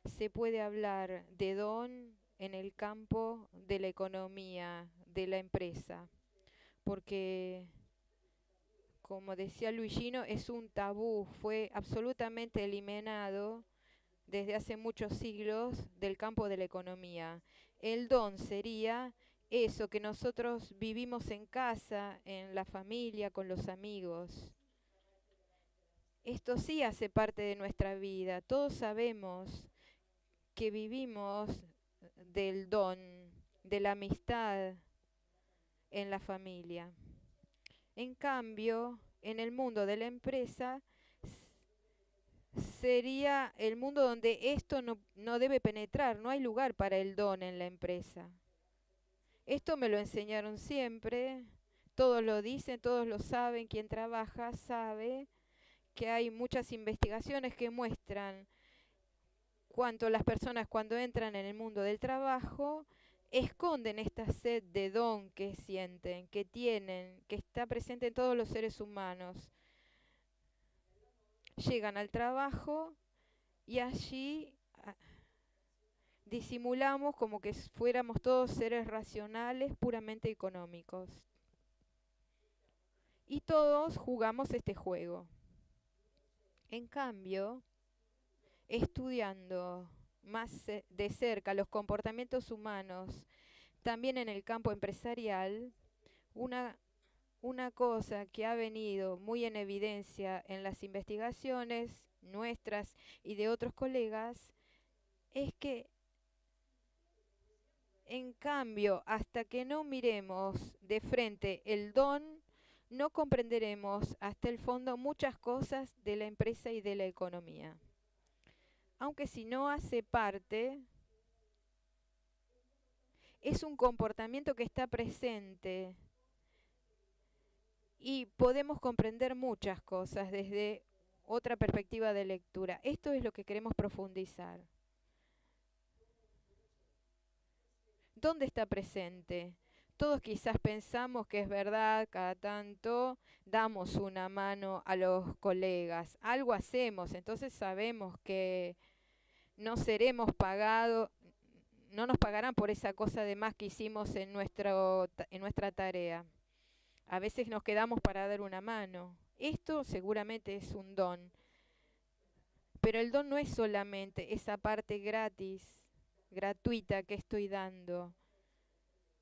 se puede hablar de don en el campo de la economía, de la empresa, porque, como decía Luigino, es un tabú, fue absolutamente eliminado desde hace muchos siglos del campo de la economía. El don sería eso que nosotros vivimos en casa, en la familia, con los amigos. Esto sí hace parte de nuestra vida. Todos sabemos que vivimos del don, de la amistad en la familia. En cambio, en el mundo de la empresa sería el mundo donde esto no debe penetrar, no hay lugar para el don en la empresa. Esto me lo enseñaron siempre, todos lo dicen, todos lo saben, quien trabaja sabe que hay muchas investigaciones que muestran cuánto las personas cuando entran en el mundo del trabajo esconden esta sed de don que sienten, que tienen, que está presente en todos los seres humanos. Llegan al trabajo y allí disimulamos como que fuéramos todos seres racionales, puramente económicos. Y todos jugamos este juego. En cambio, estudiando más de cerca los comportamientos humanos, también en el campo empresarial, una cosa que ha venido muy en evidencia en las investigaciones nuestras y de otros colegas es que, en cambio, hasta que no miremos de frente el don, no comprenderemos hasta el fondo muchas cosas de la empresa y de la economía. Aunque si no hace parte, es un comportamiento que está presente y podemos comprender muchas cosas desde otra perspectiva de lectura. Esto es lo que queremos profundizar. ¿Dónde está presente? Todos quizás pensamos que es verdad, cada tanto damos una mano a los colegas, algo hacemos, entonces sabemos que no seremos pagados, no nos pagarán por esa cosa de más que hicimos en nuestra tarea. A veces nos quedamos para dar una mano. Esto seguramente es un don. Pero el don no es solamente esa parte gratis, gratuita que estoy dando,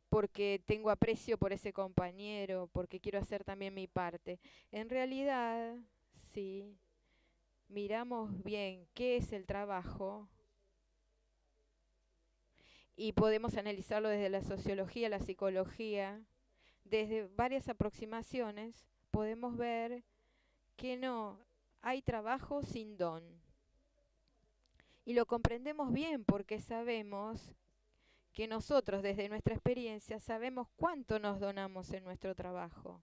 porque tengo aprecio por ese compañero, porque quiero hacer también mi parte. En realidad, sí, miramos bien qué es el trabajo y podemos analizarlo desde la sociología, la psicología, desde varias aproximaciones, podemos ver que no hay trabajo sin don. Y lo comprendemos bien porque sabemos que nosotros desde nuestra experiencia sabemos cuánto nos donamos en nuestro trabajo.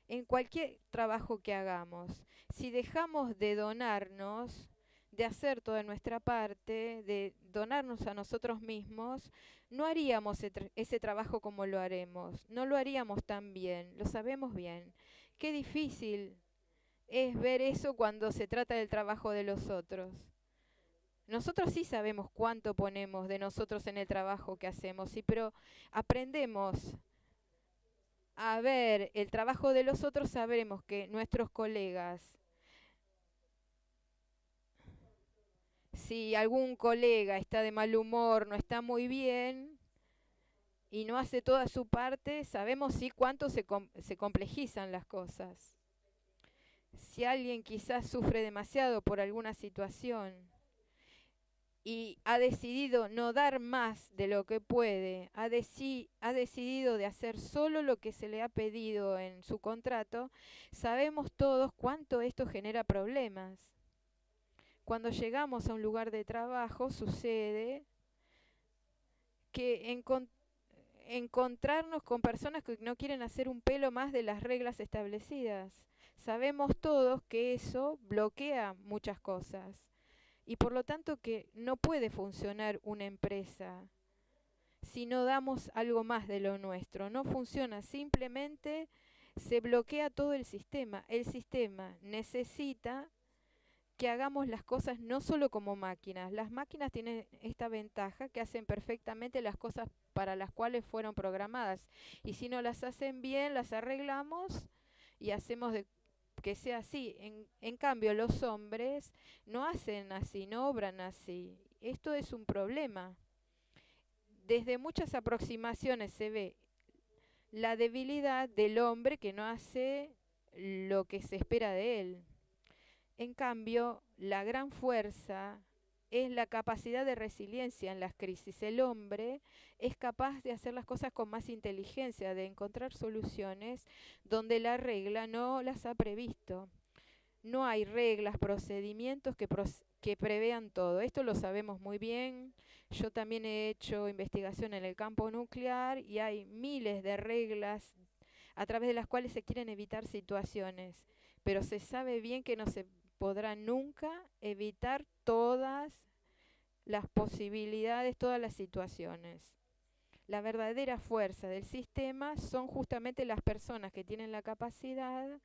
En cualquier trabajo que hagamos, si dejamos de donarnos, de hacer toda nuestra parte, de donarnos a nosotros mismos, no haríamos ese trabajo como lo haremos, no lo haríamos tan bien, lo sabemos bien. Qué difícil es ver eso cuando se trata del trabajo de los otros. Nosotros sí sabemos cuánto ponemos de nosotros en el trabajo que hacemos, sí, pero aprendemos a ver el trabajo de los otros, sabremos que nuestros colegas, si algún colega está de mal humor, no está muy bien y no hace toda su parte, sabemos sí cuánto se complejizan las cosas. Si alguien quizás sufre demasiado por alguna situación y ha decidido no dar más de lo que puede, ha decidido de hacer solo lo que se le ha pedido en su contrato, sabemos todos cuánto esto genera problemas. Cuando llegamos a un lugar de trabajo sucede que encontrarnos con personas que no quieren hacer un pelo más de las reglas establecidas. Sabemos todos que eso bloquea muchas cosas y por lo tanto que no puede funcionar una empresa si no damos algo más de lo nuestro. No funciona, simplemente se bloquea todo el sistema. El sistema necesita que hagamos las cosas no solo como máquinas. Las máquinas tienen esta ventaja que hacen perfectamente las cosas para las cuales fueron programadas. Y si no las hacen bien, las arreglamos y hacemos que sea así. En cambio, los hombres no hacen así, no obran así. Esto es un problema. Desde muchas aproximaciones se ve la debilidad del hombre que no hace lo que se espera de él. En cambio, la gran fuerza es la capacidad de resiliencia en las crisis. El hombre es capaz de hacer las cosas con más inteligencia, de encontrar soluciones donde la regla no las ha previsto. No hay reglas, procedimientos que prevean todo. Esto lo sabemos muy bien. Yo también he hecho investigación en el campo nuclear y hay miles de reglas a través de las cuales se quieren evitar situaciones. Pero se sabe bien que no se podrá nunca evitar todas las posibilidades, todas las situaciones. La verdadera fuerza del sistema son justamente las personas que tienen la capacidad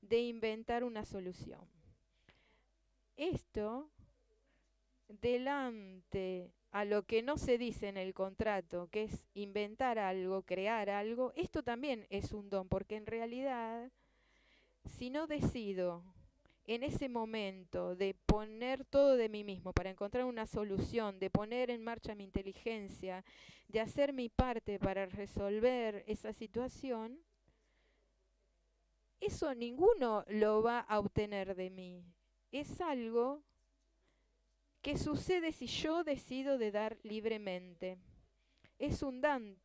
de inventar una solución. Esto, delante a lo que no se dice en el contrato, que es inventar algo, crear algo, esto también es un don, porque en realidad, si no decido en ese momento de poner todo de mí mismo para encontrar una solución, de poner en marcha mi inteligencia, de hacer mi parte para resolver esa situación, eso ninguno lo va a obtener de mí. Es algo que sucede si yo decido de dar libremente. Es un don,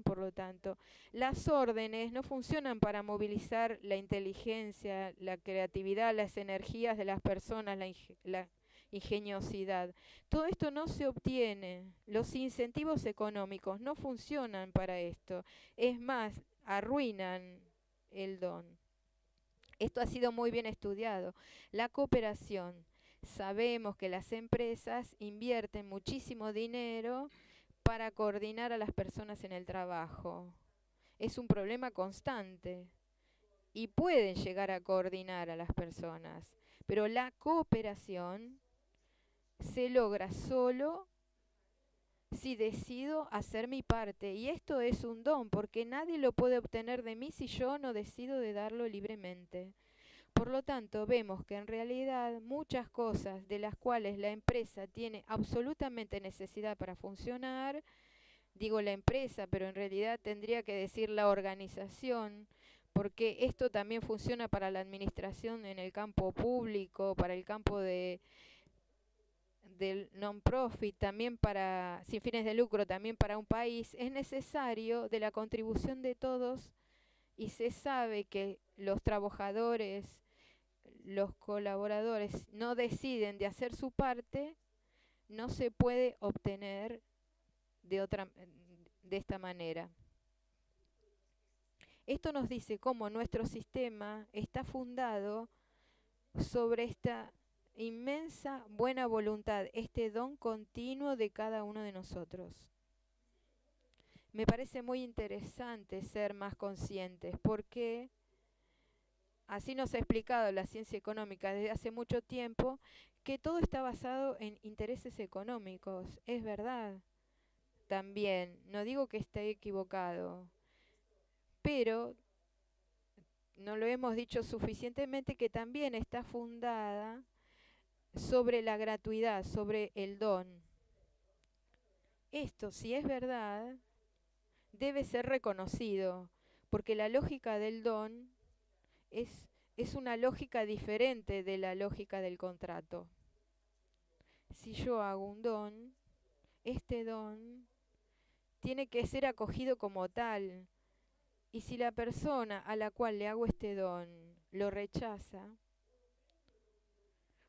por lo tanto. Las órdenes no funcionan para movilizar la inteligencia, la creatividad, las energías de las personas, la ingeniosidad. Todo esto no se obtiene. Los incentivos económicos no funcionan para esto. Es más, arruinan el don. Esto ha sido muy bien estudiado. La cooperación. Sabemos que las empresas invierten muchísimo dinero para coordinar a las personas en el trabajo. Es un problema constante y pueden llegar a coordinar a las personas, pero la cooperación se logra solo si decido hacer mi parte, y esto es un don porque nadie lo puede obtener de mí si yo no decido de darlo libremente. Por lo tanto, vemos que en realidad muchas cosas de las cuales la empresa tiene absolutamente necesidad para funcionar, digo la empresa, pero en realidad tendría que decir la organización, porque esto también funciona para la administración en el campo público, para el campo del non-profit, también para sin fines de lucro, también para un país, es necesario de la contribución de todos y se sabe que los trabajadores, los colaboradores no deciden de hacer su parte, no se puede obtener de esta manera. Esto nos dice cómo nuestro sistema está fundado sobre esta inmensa buena voluntad, este don continuo de cada uno de nosotros. Me parece muy interesante ser más conscientes porque así nos ha explicado la ciencia económica desde hace mucho tiempo que todo está basado en intereses económicos. Es verdad, también, no digo que esté equivocado, pero no lo hemos dicho suficientemente que también está fundada sobre la gratuidad, sobre el don. Esto, si es verdad, debe ser reconocido, porque la lógica del don es una lógica diferente de la lógica del contrato. si yo hago un don, este don tiene que ser acogido como tal. Y si la persona a la cual le hago este don lo rechaza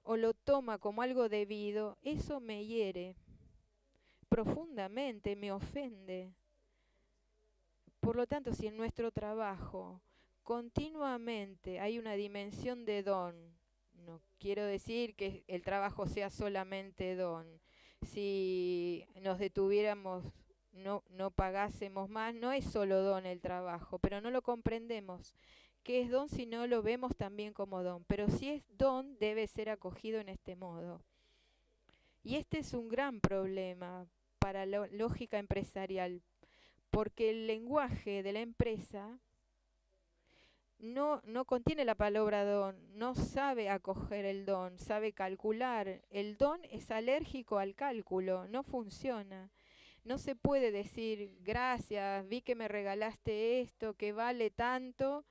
o lo toma como algo debido, eso me hiere profundamente, me ofende. Por lo tanto, si en nuestro trabajo continuamente hay una dimensión de don, no quiero decir que el trabajo sea solamente don, si nos detuviéramos, no pagásemos más, no es solo don el trabajo, pero no lo comprendemos. ¿Qué es don si no lo vemos también como don? Pero si es don, debe ser acogido en este modo. Y este es un gran problema para la lógica empresarial, porque el lenguaje de la empresa no contiene la palabra don, no sabe acoger el don, sabe calcular. El don es alérgico al cálculo, no funciona. No se puede decir, gracias, vi que me regalaste esto, que vale tanto,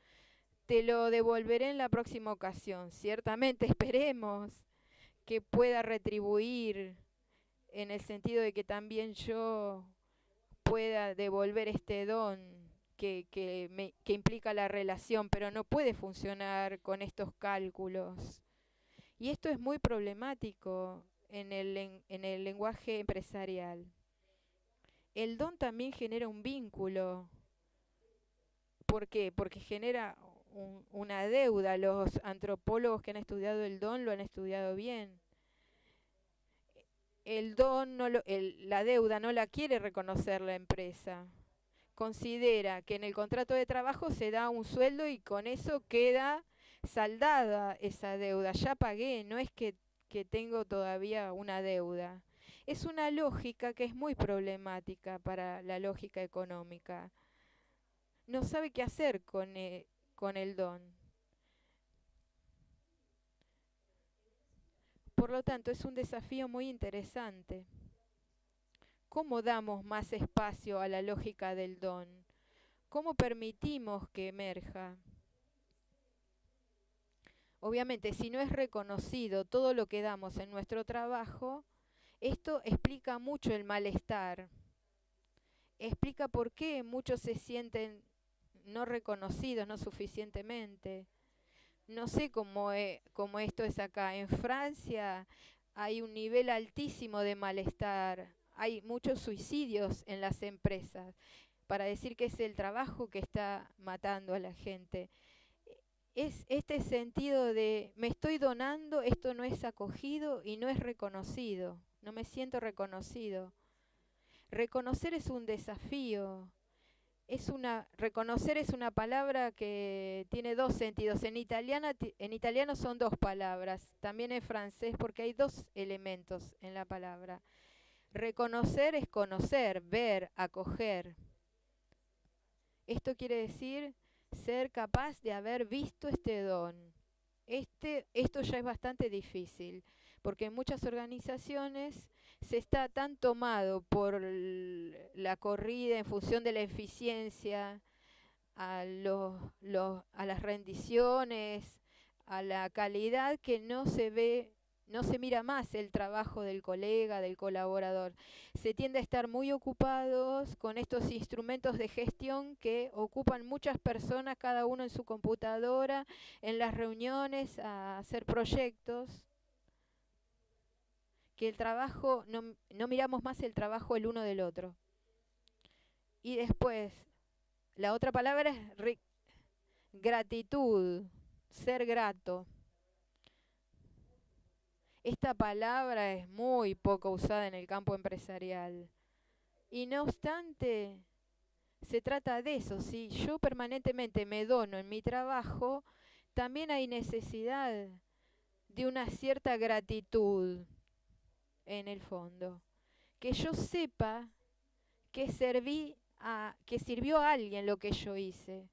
te lo devolveré en la próxima ocasión. Ciertamente esperemos que pueda retribuir en el sentido de que también yo pueda devolver este don que implica la relación, pero no puede funcionar con estos cálculos. Y esto es muy problemático en el lenguaje empresarial. El don también genera un vínculo. ¿Por qué? Porque genera una deuda. Los antropólogos que han estudiado el don lo han estudiado bien. El don, la deuda no la quiere reconocer la empresa. Considera que en el contrato de trabajo se da un sueldo y con eso queda saldada esa deuda. Ya pagué, no es que tengo todavía una deuda. Es una lógica que es muy problemática para la lógica económica. No sabe qué hacer con el don. Por lo tanto, es un desafío muy interesante. ¿Cómo damos más espacio a la lógica del don? ¿Cómo permitimos que emerja? Obviamente, si no es reconocido todo lo que damos en nuestro trabajo, esto explica mucho el malestar. Explica por qué muchos se sienten no reconocidos, no suficientemente. No sé cómo esto es acá. En Francia hay un nivel altísimo de malestar. Hay muchos suicidios en las empresas para decir que es el trabajo que está matando a la gente. Es este sentido de me estoy donando, esto no es acogido y no es reconocido. No me siento reconocido. Reconocer es un desafío. Reconocer es una palabra que tiene dos sentidos. En italiano son dos palabras, también en francés, porque hay dos elementos en la palabra. Reconocer es conocer, ver, acoger. Esto quiere decir ser capaz de haber visto este don. Esto ya es bastante difícil, porque en muchas organizaciones se está tan tomado por la corrida en función de la eficiencia, a las rendiciones, a la calidad, que no se mira más el trabajo del colega, del colaborador. Se tiende a estar muy ocupados con estos instrumentos de gestión que ocupan muchas personas, cada uno en su computadora, en las reuniones, a hacer proyectos. Que el trabajo, no miramos más el trabajo el uno del otro. Y después, la otra palabra es gratitud, ser grato. Esta palabra es muy poco usada en el campo empresarial. Y no obstante, se trata de eso. Si yo permanentemente me dono en mi trabajo, también hay necesidad de una cierta gratitud en el fondo. Que yo sepa que sirvió a alguien lo que yo hice,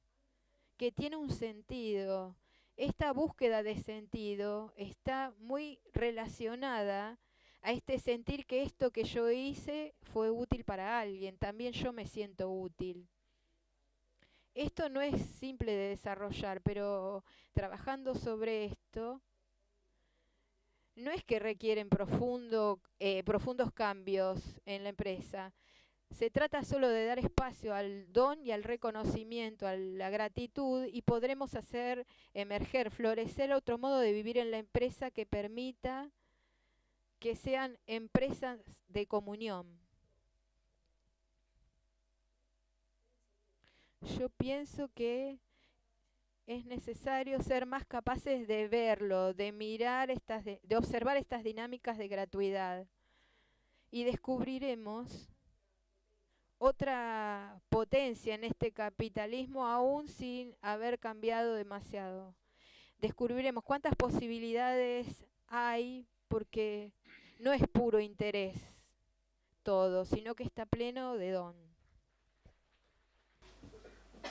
que tiene un sentido. Esta búsqueda de sentido está muy relacionada a este sentir que esto que yo hice fue útil para alguien, también yo me siento útil. Esto no es simple de desarrollar, pero trabajando sobre esto, no es que requieren profundos cambios en la empresa. Se trata solo de dar espacio al don y al reconocimiento, a la gratitud, y podremos hacer emerger, florecer otro modo de vivir en la empresa que permita que sean empresas de comunión. Yo pienso que es necesario ser más capaces de verlo, de mirar de observar estas dinámicas de gratuidad, y descubriremos otra potencia en este capitalismo aún sin haber cambiado demasiado. Descubriremos cuántas posibilidades hay, porque no es puro interés todo, sino que está pleno de don.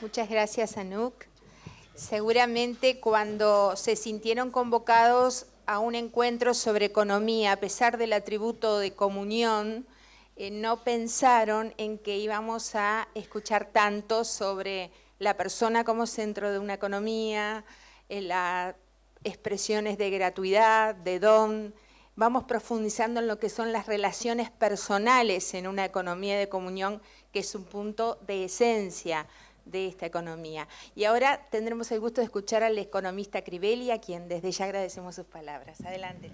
Muchas gracias, Anouk. Seguramente cuando se sintieron convocados a un encuentro sobre economía, a pesar del atributo de comunión, no pensaron en que íbamos a escuchar tanto sobre la persona como centro de una economía, las expresiones de gratuidad, de don. Vamos profundizando en lo que son las relaciones personales en una economía de comunión, que es un punto de esencia de esta economía. Y ahora tendremos el gusto de escuchar al economista Crivelli, a quien desde ya agradecemos sus palabras. Adelante.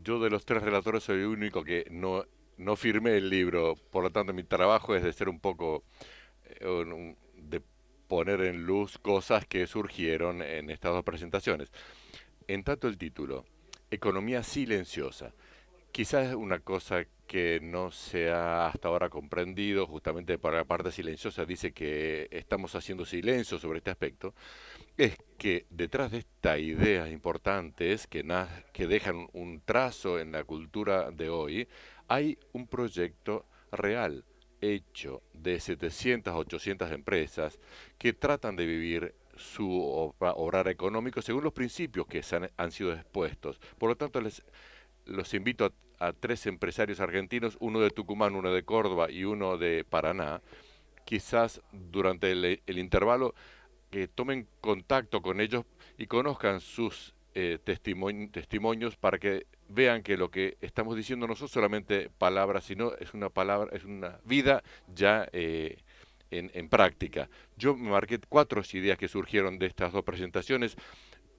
Yo de los tres relatores soy el único que no firmé el libro, por lo tanto mi trabajo es de ser un poco, de poner en luz cosas que surgieron en estas dos presentaciones. En tanto el título, Economía silenciosa, quizás es una cosa que no se ha hasta ahora comprendido, justamente para la parte silenciosa dice que estamos haciendo silencio sobre este aspecto, es que detrás de estas ideas importantes que dejan un trazo en la cultura de hoy, hay un proyecto real, hecho de 700 a 800 empresas que tratan de vivir su obrar económico según los principios que han sido expuestos. Por lo tanto, los invito a tres empresarios argentinos, uno de Tucumán, uno de Córdoba y uno de Paraná, quizás durante el intervalo que tomen contacto con ellos y conozcan sus testimonios para que vean que lo que estamos diciendo no son solamente palabras, sino es una vida ya en práctica. Yo me marqué 4 ideas que surgieron de estas dos presentaciones,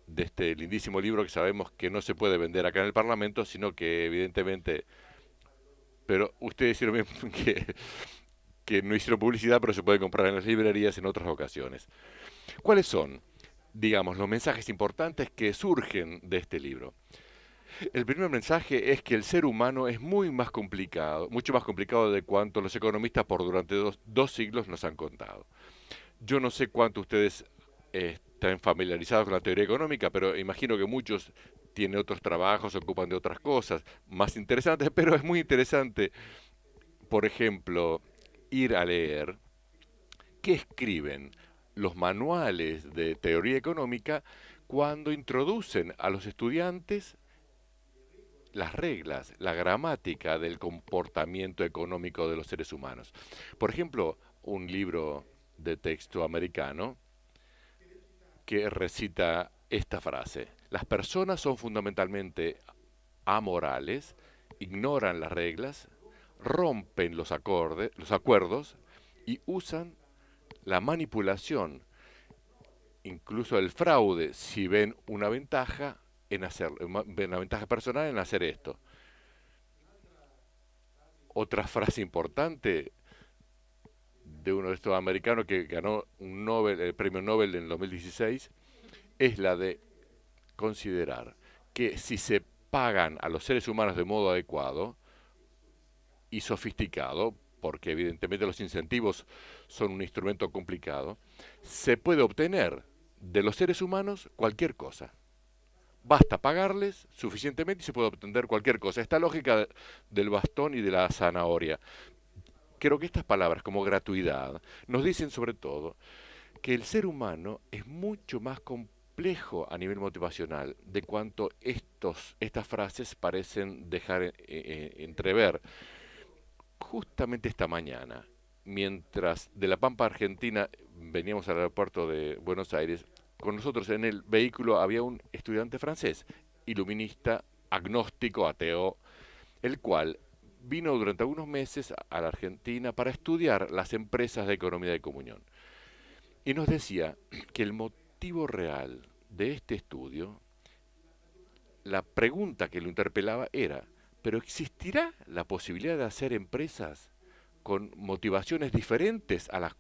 de este lindísimo libro que sabemos que no se puede vender acá en el Parlamento, sino que evidentemente, pero ustedes hicieron bien que no hicieron publicidad, pero se puede comprar en las librerías en otras ocasiones. ¿Cuáles son, digamos, los mensajes importantes que surgen de este libro? El primer mensaje es que el ser humano es mucho más complicado de cuanto los economistas por durante dos siglos nos han contado. Yo no sé cuánto ustedes están familiarizados con la teoría económica, pero imagino que muchos tienen otros trabajos, se ocupan de otras cosas más interesantes, pero es muy interesante, por ejemplo, ir a leer qué escriben los manuales de teoría económica cuando introducen a los estudiantes las reglas, la gramática del comportamiento económico de los seres humanos. Por ejemplo, un libro de texto americano que recita esta frase: las personas son fundamentalmente amorales, ignoran las reglas, rompen los acuerdos y usan la manipulación, incluso el fraude, si ven una ventaja personal en hacer esto. Otra frase importante de uno de estos americanos que ganó el premio Nobel en 2016 es la de considerar que si se pagan a los seres humanos de modo adecuado y sofisticado, porque evidentemente los incentivos son un instrumento complicado, se puede obtener de los seres humanos cualquier cosa. Basta pagarles suficientemente y se puede obtener cualquier cosa. Esta lógica del bastón y de la zanahoria. Creo que estas palabras como gratuidad nos dicen sobre todo que el ser humano es mucho más complejo a nivel motivacional de cuanto estas frases parecen dejar entrever. Justamente esta mañana, mientras de La Pampa, Argentina, veníamos al aeropuerto de Buenos Aires, con nosotros en el vehículo había un estudiante francés, iluminista agnóstico, ateo, el cual vino durante algunos meses a la Argentina para estudiar las empresas de economía de comunión. Y nos decía que el motivo real de este estudio, la pregunta que lo interpelaba era, ¿pero existirá la posibilidad de hacer empresas con motivaciones diferentes a las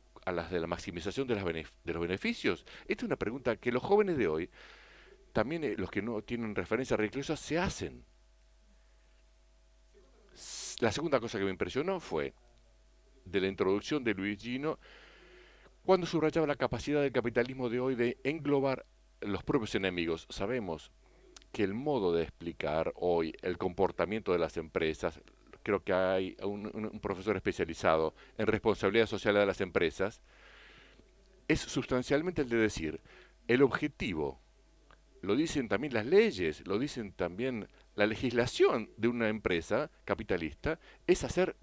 de la maximización de los beneficios? Esta es una pregunta que los jóvenes de hoy, también los que no tienen referencia religiosa, se hacen. La segunda cosa que me impresionó fue de la introducción de Luis Gino, cuando subrayaba la capacidad del capitalismo de hoy de englobar los propios enemigos. Sabemos que el modo de explicar hoy el comportamiento de las empresas, creo que hay un profesor especializado en responsabilidad social de las empresas, es sustancialmente el de decir, el objetivo, lo dicen también las leyes, lo dicen también la legislación de una empresa capitalista, es hacer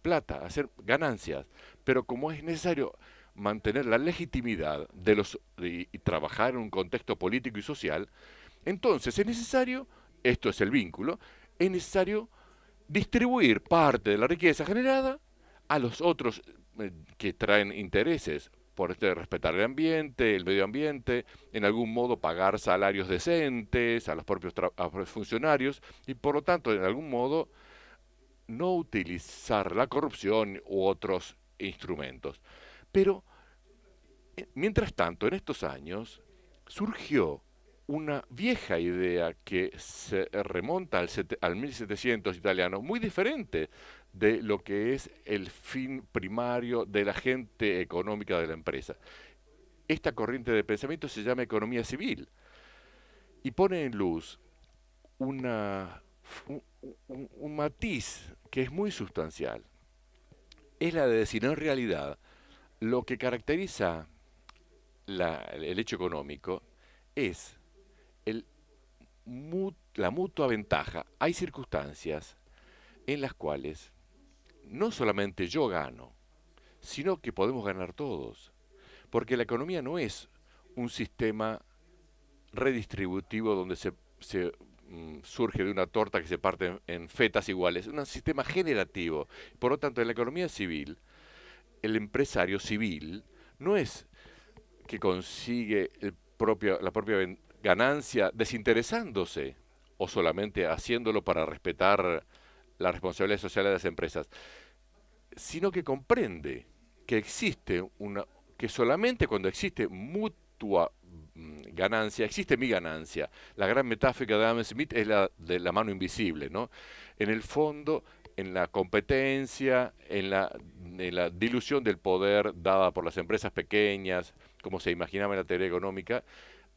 plata, hacer ganancias, pero como es necesario mantener la legitimidad y trabajar en un contexto político y social, entonces es necesario, esto es el vínculo, es necesario distribuir parte de la riqueza generada a los otros que traen intereses, por respetar el ambiente, el medio ambiente, en algún modo pagar salarios decentes a los propios funcionarios y por lo tanto en algún modo no utilizar la corrupción u otros instrumentos. Pero mientras tanto, en estos años surgió una vieja idea que se remonta al 1700 italiano, muy diferente de lo que es el fin primario de la agente económica de la empresa. Esta corriente de pensamiento se llama economía civil y pone en luz un matiz que es muy sustancial. Es la de decir, en realidad, lo que caracteriza el hecho económico es la mutua ventaja. Hay circunstancias en las cuales no solamente yo gano, sino que podemos ganar todos. Porque la economía no es un sistema redistributivo donde se surge de una torta que se parte en fetas iguales, es un sistema generativo. Por lo tanto, en la economía civil, el empresario civil no es que consigue la propia ganancia desinteresándose o solamente haciéndolo para respetar la responsabilidad social de las empresas, sino que comprende que que solamente cuando existe mutua ganancia, existe mi ganancia. La gran metáfora de Adam Smith es la de la mano invisible, ¿no? En el fondo, en la competencia, en la dilución del poder dada por las empresas pequeñas, como se imaginaba en la teoría económica,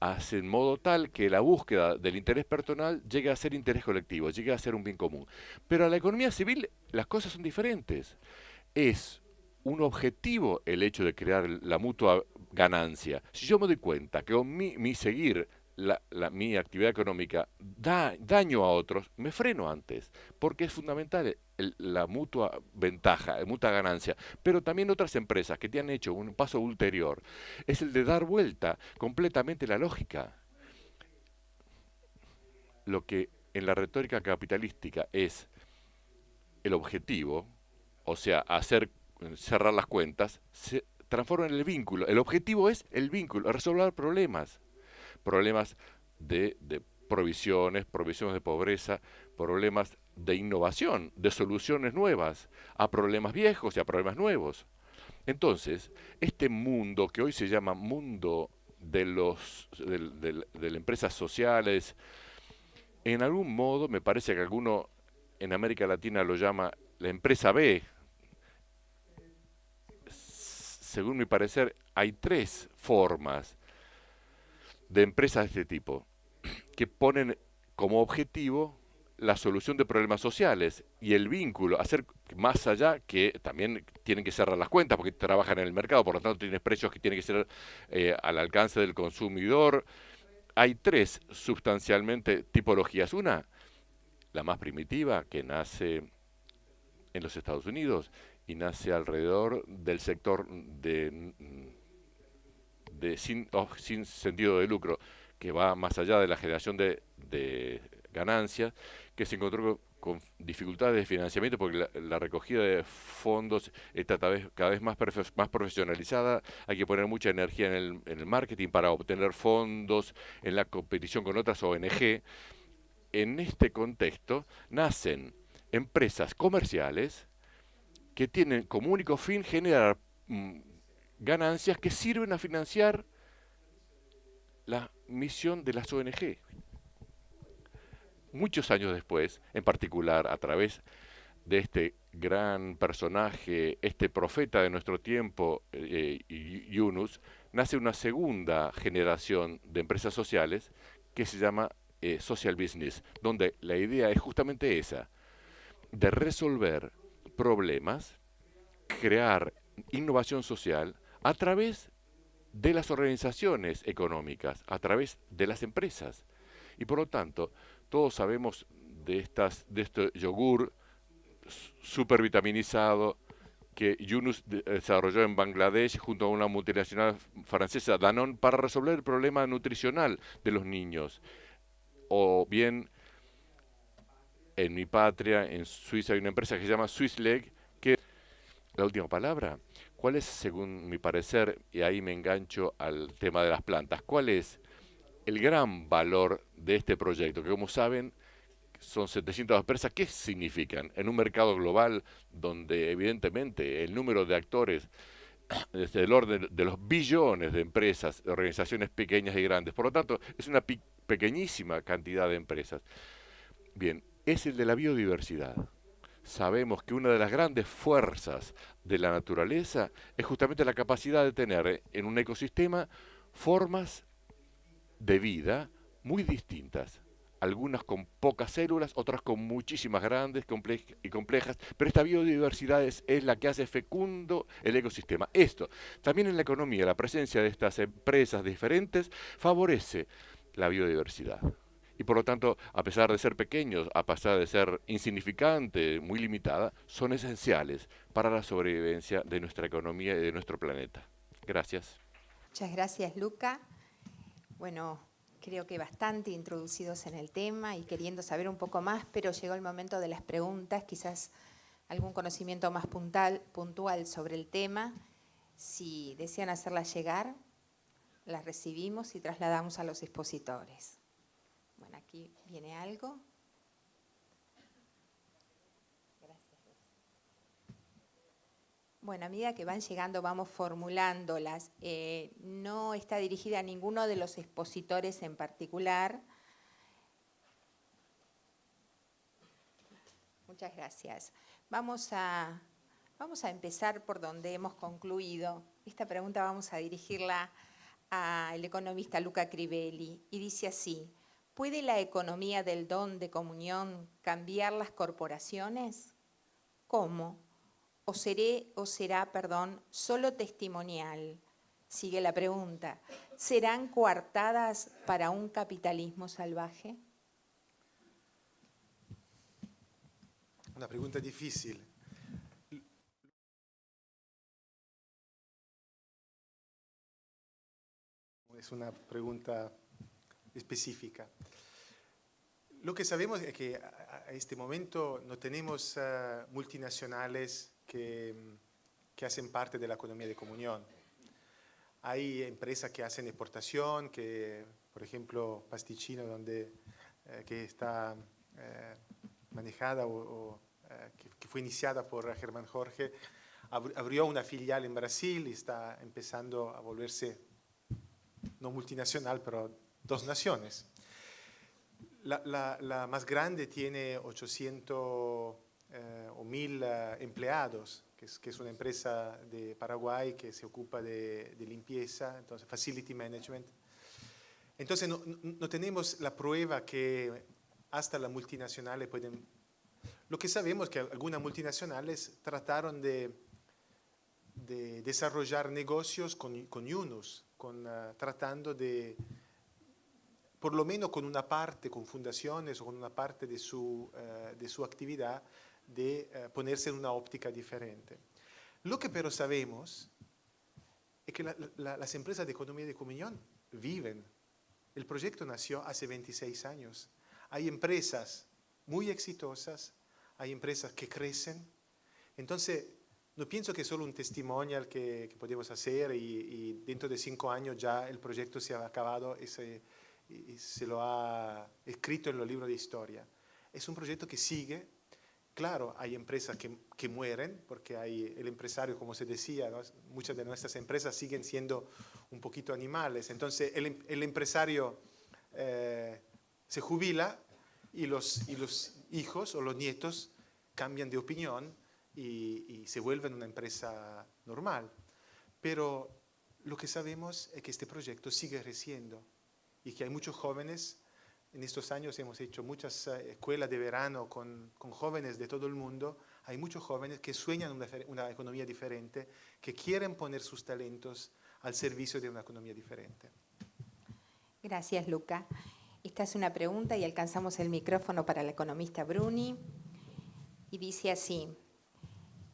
hace en modo tal que la búsqueda del interés personal llegue a ser interés colectivo, llegue a ser un bien común. Pero a la economía civil las cosas son diferentes. Es un objetivo el hecho de crear la mutua ganancia. Si yo me doy cuenta que con mi seguir mi actividad económica da daño a otros, me freno antes, porque es fundamental la mutua ventaja, la mutua ganancia. Pero también otras empresas que te han hecho un paso ulterior, es el de dar vuelta completamente la lógica. Lo que en la retórica capitalística es el objetivo, o sea, cerrar las cuentas, se transforma en el vínculo. El objetivo es el vínculo, resolver problemas de provisiones de pobreza, problemas de innovación, de soluciones nuevas, a problemas viejos y a problemas nuevos. Entonces, este mundo que hoy se llama mundo de las empresas sociales, en algún modo me parece que alguno en América Latina lo llama la empresa B. Según mi parecer, hay tres formas de empresas de este tipo que ponen como objetivo la solución de problemas sociales y el vínculo, hacer más allá que también tienen que cerrar las cuentas porque trabajan en el mercado, por lo tanto tienen precios que tienen que ser al alcance del consumidor. Hay tres sustancialmente tipologías. Una, la más primitiva, que nace en los Estados Unidos y nace alrededor del sector sin sentido de lucro, que va más allá de la generación de ganancias, que se encontró con dificultades de financiamiento porque la recogida de fondos está cada vez más profesionalizada. Hay que poner mucha energía en el marketing para obtener fondos en la competición con otras ONG. En este contexto nacen empresas comerciales que tienen como único fin generar ganancias que sirven a financiar la misión de las ONG. Muchos años después, en particular a través de este gran personaje, este profeta de nuestro tiempo, Yunus, nace una segunda generación de empresas sociales que se llama social business, donde la idea es justamente esa, de resolver problemas, crear innovación social a través de las organizaciones económicas, a través de las empresas. Y por lo tanto, todos sabemos de este yogur supervitaminizado que Yunus desarrolló en Bangladesh junto a una multinacional francesa, Danone, para resolver el problema nutricional de los niños. O bien, en mi patria, en Suiza, hay una empresa que se llama Swissleg, que, la última palabra, ¿cuál es, según mi parecer, y ahí me engancho al tema de las plantas, cuál es el gran valor de este proyecto? Que como saben, son 700 empresas. ¿Qué significan? En un mercado global donde evidentemente el número de actores es del orden de los billones de empresas, de organizaciones pequeñas y grandes. Por lo tanto, es una pequeñísima cantidad de empresas. Bien, es el de la biodiversidad. Sabemos que una de las grandes fuerzas de la naturaleza es justamente la capacidad de tener en un ecosistema formas de vida muy distintas. Algunas con pocas células, otras con muchísimas grandes y complejas, pero esta biodiversidad es la que hace fecundo el ecosistema. Esto, también en la economía, la presencia de estas empresas diferentes favorece la biodiversidad. Y por lo tanto, a pesar de ser pequeños, a pesar de ser insignificante, muy limitada, son esenciales para la sobrevivencia de nuestra economía y de nuestro planeta. Gracias. Muchas gracias, Luca. Bueno, creo que bastante introducidos en el tema y queriendo saber un poco más, pero llegó el momento de las preguntas, quizás algún conocimiento más puntual sobre el tema. Si desean hacerlas llegar, las recibimos y trasladamos a los expositores. Bueno, aquí viene algo. Gracias. Bueno, a medida que van llegando vamos formulándolas. No está dirigida a ninguno de los expositores en particular. Muchas gracias. Vamos a empezar por donde hemos concluido. Esta pregunta vamos a dirigirla al economista Luca Crivelli y dice así: ¿puede la economía del don de comunión cambiar las corporaciones? ¿Cómo? ¿O será, solo testimonial? Sigue la pregunta. ¿Serán coartadas para un capitalismo salvaje? Una pregunta difícil. Es una pregunta específica. Lo que sabemos es que a este momento no tenemos multinacionales que hacen parte de la economía de comunión. Hay empresas que hacen exportación, que, por ejemplo, Pasticino, que está manejada que fue iniciada por Germán Jorge, abrió una filial en Brasil y está empezando a volverse no multinacional, pero dos naciones. La más grande tiene 800 o 1000 empleados, que es una empresa de Paraguay que se ocupa de limpieza, entonces facility management. Entonces no tenemos la prueba que hasta las multinacionales pueden... Lo que sabemos es que algunas multinacionales trataron de desarrollar negocios con Yunus, tratando de, por lo menos con una parte, con fundaciones o con una parte de su actividad, de ponerse en una óptica diferente. Lo que pero sabemos es que las empresas de economía de comunión viven. El proyecto nació hace 26 años. hay empresas muy exitosas, hay empresas que crecen. Entonces, no pienso que es solo un testimonial que podemos hacer y dentro de 5 años ya el proyecto se ha acabado y se lo ha escrito en los libros de historia. Es un proyecto que sigue. Claro, hay empresas que mueren, porque hay el empresario, como se decía, ¿no? Muchas de nuestras empresas siguen siendo un poquito animales. Entonces, el empresario se jubila y los hijos o los nietos cambian de opinión y se vuelven una empresa normal. Pero lo que sabemos es que este proyecto sigue creciendo y que hay muchos jóvenes. En estos años hemos hecho muchas escuelas de verano con jóvenes de todo el mundo. Hay muchos jóvenes que sueñan una economía diferente, que quieren poner sus talentos al servicio de una economía diferente. Gracias, Luca. Esta es una pregunta y alcanzamos el micrófono para el economista Bruni. Y dice así: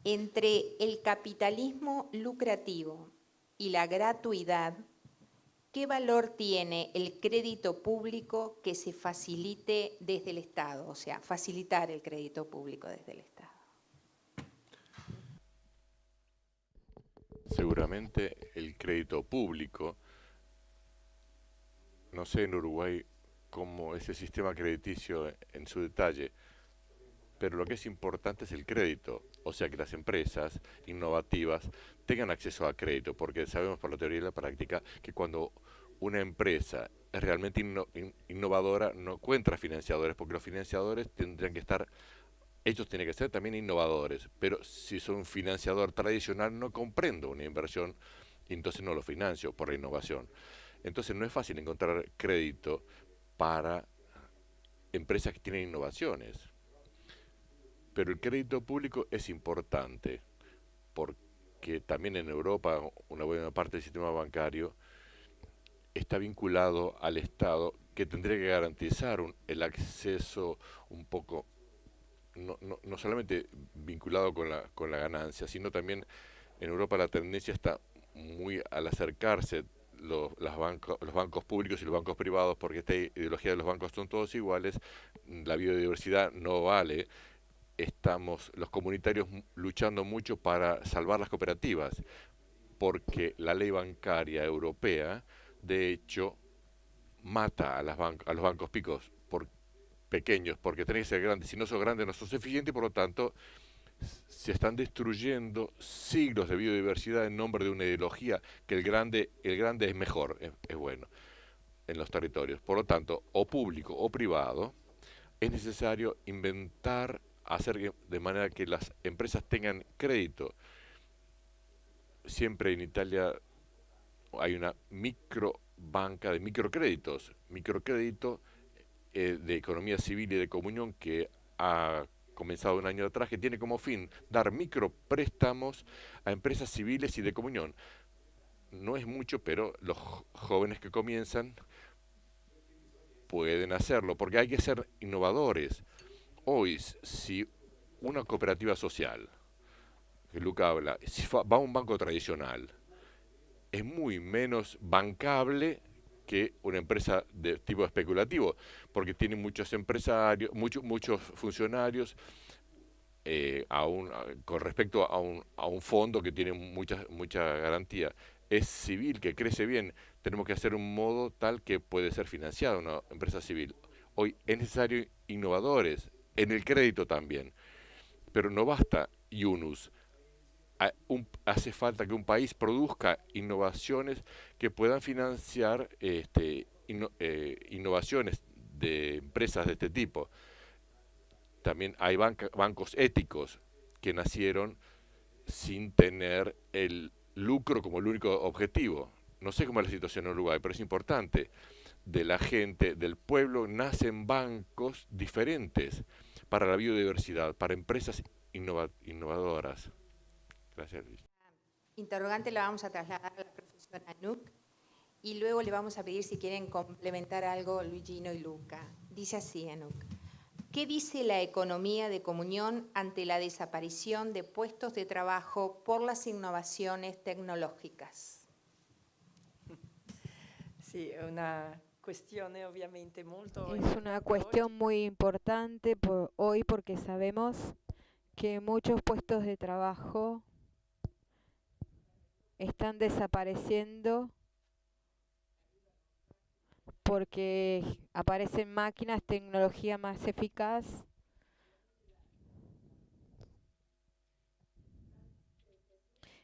entre el capitalismo lucrativo y la gratuidad, ¿qué valor tiene el crédito público que se facilite desde el Estado? O sea, facilitar el crédito público desde el Estado. Seguramente el crédito público, no sé en Uruguay cómo es el sistema crediticio en su detalle, pero lo que es importante es el crédito, o sea que las empresas innovativas tengan acceso a crédito, porque sabemos por la teoría y la práctica que cuando una empresa es realmente innovadora no encuentra financiadores, porque los financiadores tendrían que estar, ellos tienen que ser también innovadores, pero si son un financiador tradicional no comprendo una inversión y entonces no lo financio por la innovación. Entonces no es fácil encontrar crédito para empresas que tienen innovaciones. Pero el crédito público es importante, porque también en Europa una buena parte del sistema bancario está vinculado al Estado, que tendría que garantizar el acceso un poco, no solamente vinculado con la ganancia, sino también en Europa la tendencia está muy al acercarse los bancos públicos y los bancos privados, porque esta ideología de los bancos son todos iguales, la biodiversidad no vale. Estamos los comunitarios luchando mucho para salvar las cooperativas, porque la ley bancaria europea, de hecho, mata a los bancos pequeños, porque tienen que ser grandes. Si no son grandes, no son suficientes, por lo tanto, se están destruyendo siglos de biodiversidad en nombre de una ideología que el grande es mejor, es bueno, en los territorios. Por lo tanto, o público o privado, es necesario hacer de manera que las empresas tengan crédito. Siempre en Italia hay una microbanca de microcrédito de economía civil y de comunión que ha comenzado un año atrás, que tiene como fin dar micropréstamos a empresas civiles y de comunión. No es mucho, pero los jóvenes que comienzan pueden hacerlo, porque hay que ser innovadores. Hoy, si una cooperativa social, que Luca habla, si va a un banco tradicional, es muy menos bancable que una empresa de tipo especulativo, porque tiene muchos empresarios, muchos funcionarios, con respecto a un fondo que tiene mucha garantía. Es civil, que crece bien, tenemos que hacer un modo tal que puede ser financiada una empresa civil. Hoy es necesario innovadores, en el crédito también, pero no basta Yunus. Hace falta que un país produzca innovaciones que puedan financiar innovaciones de empresas de este tipo. También hay bancos éticos que nacieron sin tener el lucro como el único objetivo. No sé cómo es la situación en Uruguay, pero es importante. De la gente, del pueblo, nacen bancos diferentes para la biodiversidad, para empresas innovadoras. Gracias, Luis. Interrogante la vamos a trasladar a la profesora Anouk y luego le vamos a pedir si quieren complementar algo Luigino y Luca. Dice así, Anouk: ¿qué dice la economía de comunión ante la desaparición de puestos de trabajo por las innovaciones tecnológicas? Sí, una questione ovviamente molto Es una importante cuestión oggi. muy importante hoy porque sabemos que muchos puestos de trabajo están desapareciendo porque aparecen máquinas, tecnología más eficaz.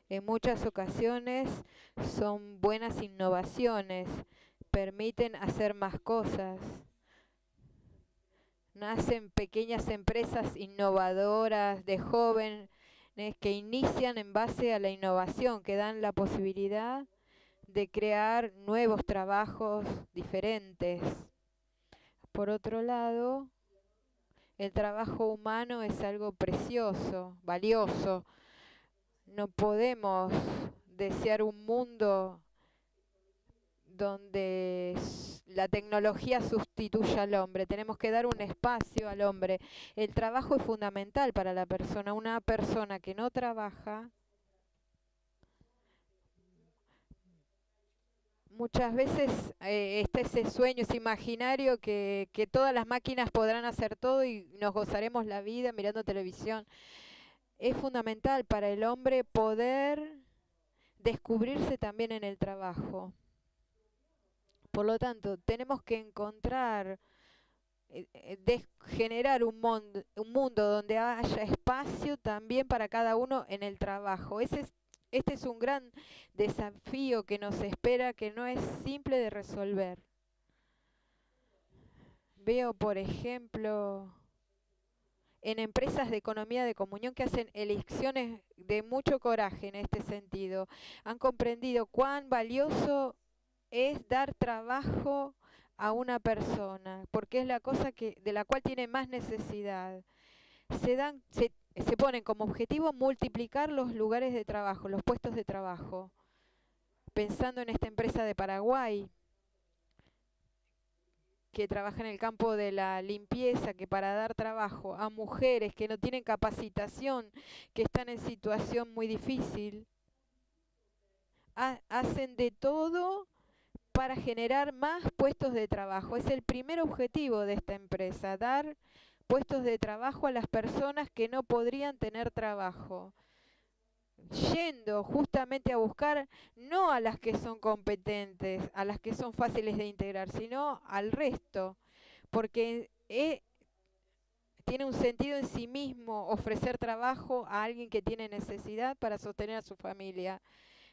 En muchas ocasiones son buenas innovaciones, permiten hacer más cosas. Nacen pequeñas empresas innovadoras de jóvenes que inician en base a la innovación, que dan la posibilidad de crear nuevos trabajos diferentes. Por otro lado, el trabajo humano es algo precioso, valioso. No podemos desear un mundo donde la tecnología sustituya al hombre. Tenemos que dar un espacio al hombre. El trabajo es fundamental para la persona. Una persona que no trabaja muchas veces está ese sueño, ese imaginario que todas las máquinas podrán hacer todo y nos gozaremos la vida mirando televisión. Es fundamental para el hombre poder descubrirse también en el trabajo. Por lo tanto, tenemos que encontrar, generar un mundo donde haya espacio también para cada uno en el trabajo. Este es un gran desafío que nos espera, que no es simple de resolver. Veo, por ejemplo, en empresas de economía de comunión que hacen elecciones de mucho coraje en este sentido. Han comprendido cuán valioso es dar trabajo a una persona, porque es la cosa de la cual tiene más necesidad. Se ponen como objetivo multiplicar los lugares de trabajo, los puestos de trabajo. Pensando en esta empresa de Paraguay, que trabaja en el campo de la limpieza, que para dar trabajo a mujeres que no tienen capacitación, que están en situación muy difícil, hacen de todo para generar más puestos de trabajo. Es el primer objetivo de esta empresa, dar puestos de trabajo a las personas que no podrían tener trabajo, yendo justamente a buscar no a las que son competentes, a las que son fáciles de integrar, sino al resto, porque tiene un sentido en sí mismo ofrecer trabajo a alguien que tiene necesidad para sostener a su familia.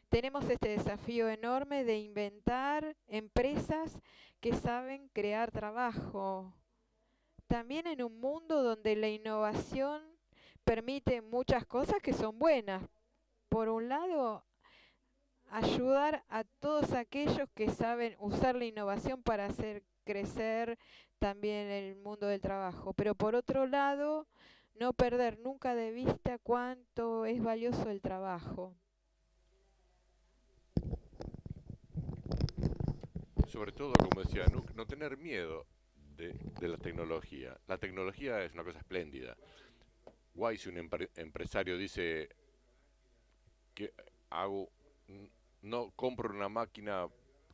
Tenemos este desafío enorme de inventar empresas que saben crear trabajo. También en un mundo donde la innovación permite muchas cosas que son buenas. Por un lado, ayudar a todos aquellos que saben usar la innovación para hacer crecer también el mundo del trabajo. Pero por otro lado, no perder nunca de vista cuánto es valioso el trabajo. Sobre todo, como decía Nuk, no tener miedo de la tecnología. La tecnología es una cosa espléndida. Guay si un empresario dice que no compro una máquina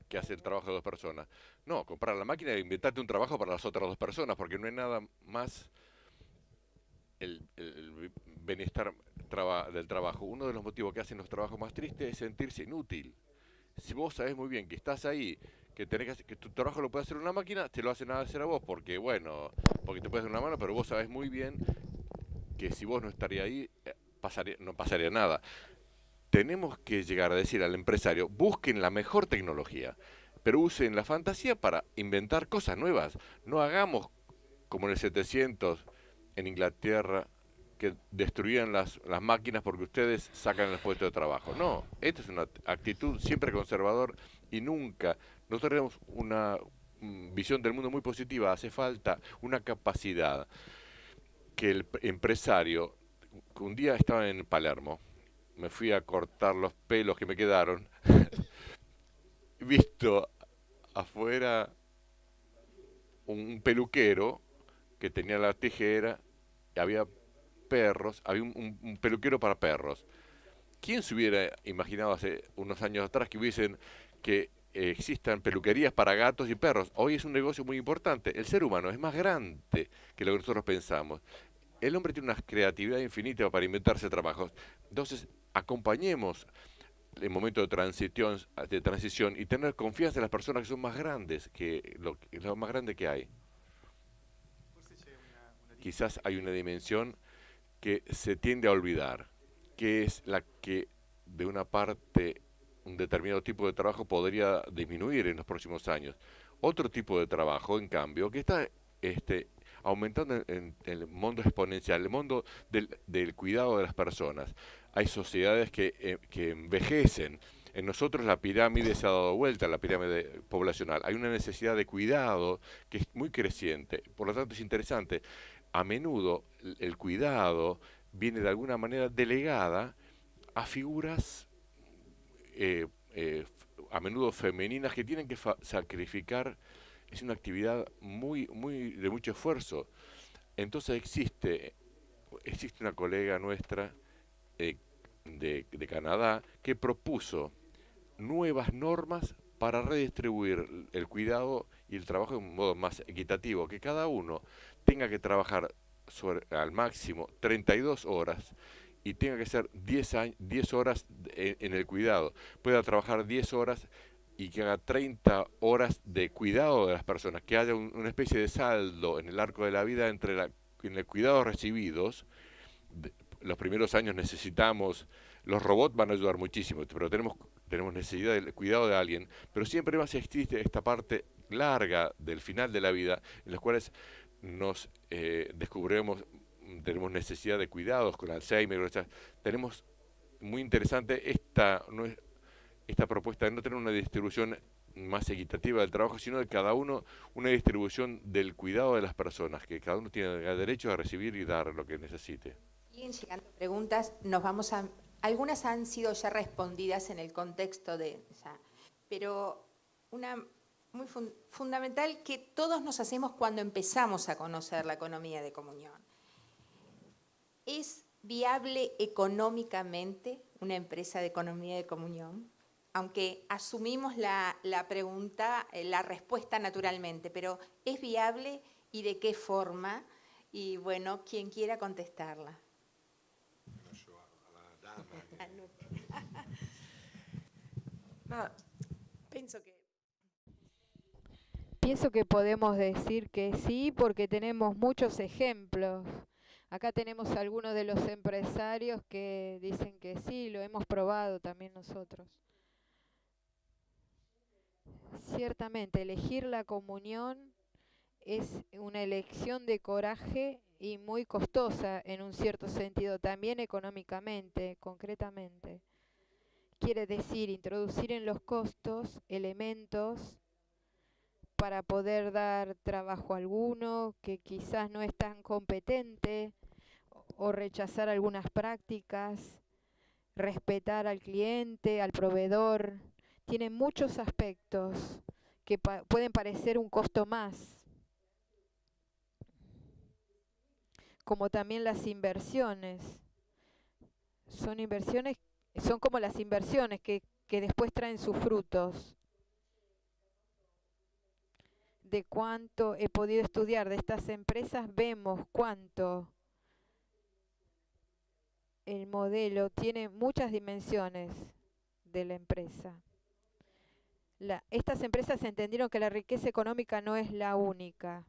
que hace el trabajo de 2 personas. No, comprar la máquina e inventarte un trabajo para las otras 2 personas, porque no hay nada más el bienestar del trabajo. Uno de los motivos que hacen los trabajos más tristes es sentirse inútil. Si vos sabés muy bien que estás ahí, que tu trabajo lo puede hacer una máquina, te lo hacen a hacer a vos, porque porque te puedes dar una mano, pero vos sabés muy bien que si vos no estarías ahí, no pasaría nada. Tenemos que llegar a decir al empresario, busquen la mejor tecnología, pero usen la fantasía para inventar cosas nuevas. No hagamos como en el 700 en Inglaterra, que destruían las máquinas porque ustedes sacan el puesto de trabajo. No, esta es una actitud siempre conservador y nunca. Nosotros tenemos una visión del mundo muy positiva, hace falta una capacidad que el empresario, un día estaba en Palermo, me fui a cortar los pelos que me quedaron, visto afuera un peluquero que tenía la tijera, y había perros, había un peluquero para perros. ¿Quién se hubiera imaginado hace unos años atrás que existan peluquerías para gatos y perros. Hoy es un negocio muy importante. El ser humano es más grande que lo que nosotros pensamos. El hombre tiene una creatividad infinita para inventarse trabajos. Entonces, acompañemos el momento de transición y tener confianza en las personas que son más grandes que lo más grande que hay. Quizás hay una dimensión que se tiende a olvidar, que es la que de una parte un determinado tipo de trabajo podría disminuir en los próximos años. Otro tipo de trabajo, en cambio, que está aumentando en el mundo exponencial, el mundo del cuidado de las personas. Hay sociedades que envejecen. En nosotros la pirámide se ha dado vuelta, la pirámide poblacional. Hay una necesidad de cuidado que es muy creciente. Por lo tanto, es interesante. A menudo el cuidado viene de alguna manera delegada a figuras a menudo femeninas que tienen que sacrificar. Es una actividad de mucho esfuerzo. Entonces existe una colega nuestra de Canadá que propuso nuevas normas para redistribuir el cuidado y el trabajo de un modo más equitativo, que cada uno tenga que trabajar al máximo 32 horas y tenga que ser 10 horas en el cuidado. Pueda trabajar 10 horas y que haga 30 horas de cuidado de las personas, que haya una especie de saldo en el arco de la vida en el cuidado recibidos. Los primeros años necesitamos, los robots van a ayudar muchísimo, pero tenemos necesidad del cuidado de alguien, pero siempre más existe esta parte larga del final de la vida, en las cuales nos descubrimos, tenemos necesidad de cuidados con Alzheimer, tenemos muy interesante esta propuesta de no tener una distribución más equitativa del trabajo, sino de cada uno una distribución del cuidado de las personas, que cada uno tiene el derecho a recibir y dar lo que necesite. Siguen llegando preguntas, algunas han sido ya respondidas en el contexto pero una muy fundamental que todos nos hacemos cuando empezamos a conocer la economía de comunión. ¿Es viable económicamente una empresa de economía de comunión? Aunque asumimos la pregunta, la respuesta naturalmente, pero ¿es viable y de qué forma? Y bueno, quien quiera contestarla. Pienso que podemos decir que sí, porque tenemos muchos ejemplos. Acá tenemos algunos de los empresarios que dicen que sí, lo hemos probado también nosotros. Ciertamente, elegir la comunión es una elección de coraje y muy costosa en un cierto sentido, también económicamente, concretamente. Quiere decir introducir en los costos elementos para poder dar trabajo a alguno que quizás no es tan competente, o rechazar algunas prácticas, respetar al cliente, al proveedor. Tiene muchos aspectos que pueden parecer un costo más, como también las inversiones. Son como las inversiones que después traen sus frutos. De cuánto he podido estudiar de estas empresas, vemos cuánto el modelo tiene muchas dimensiones de la empresa. Estas empresas entendieron que la riqueza económica no es la única,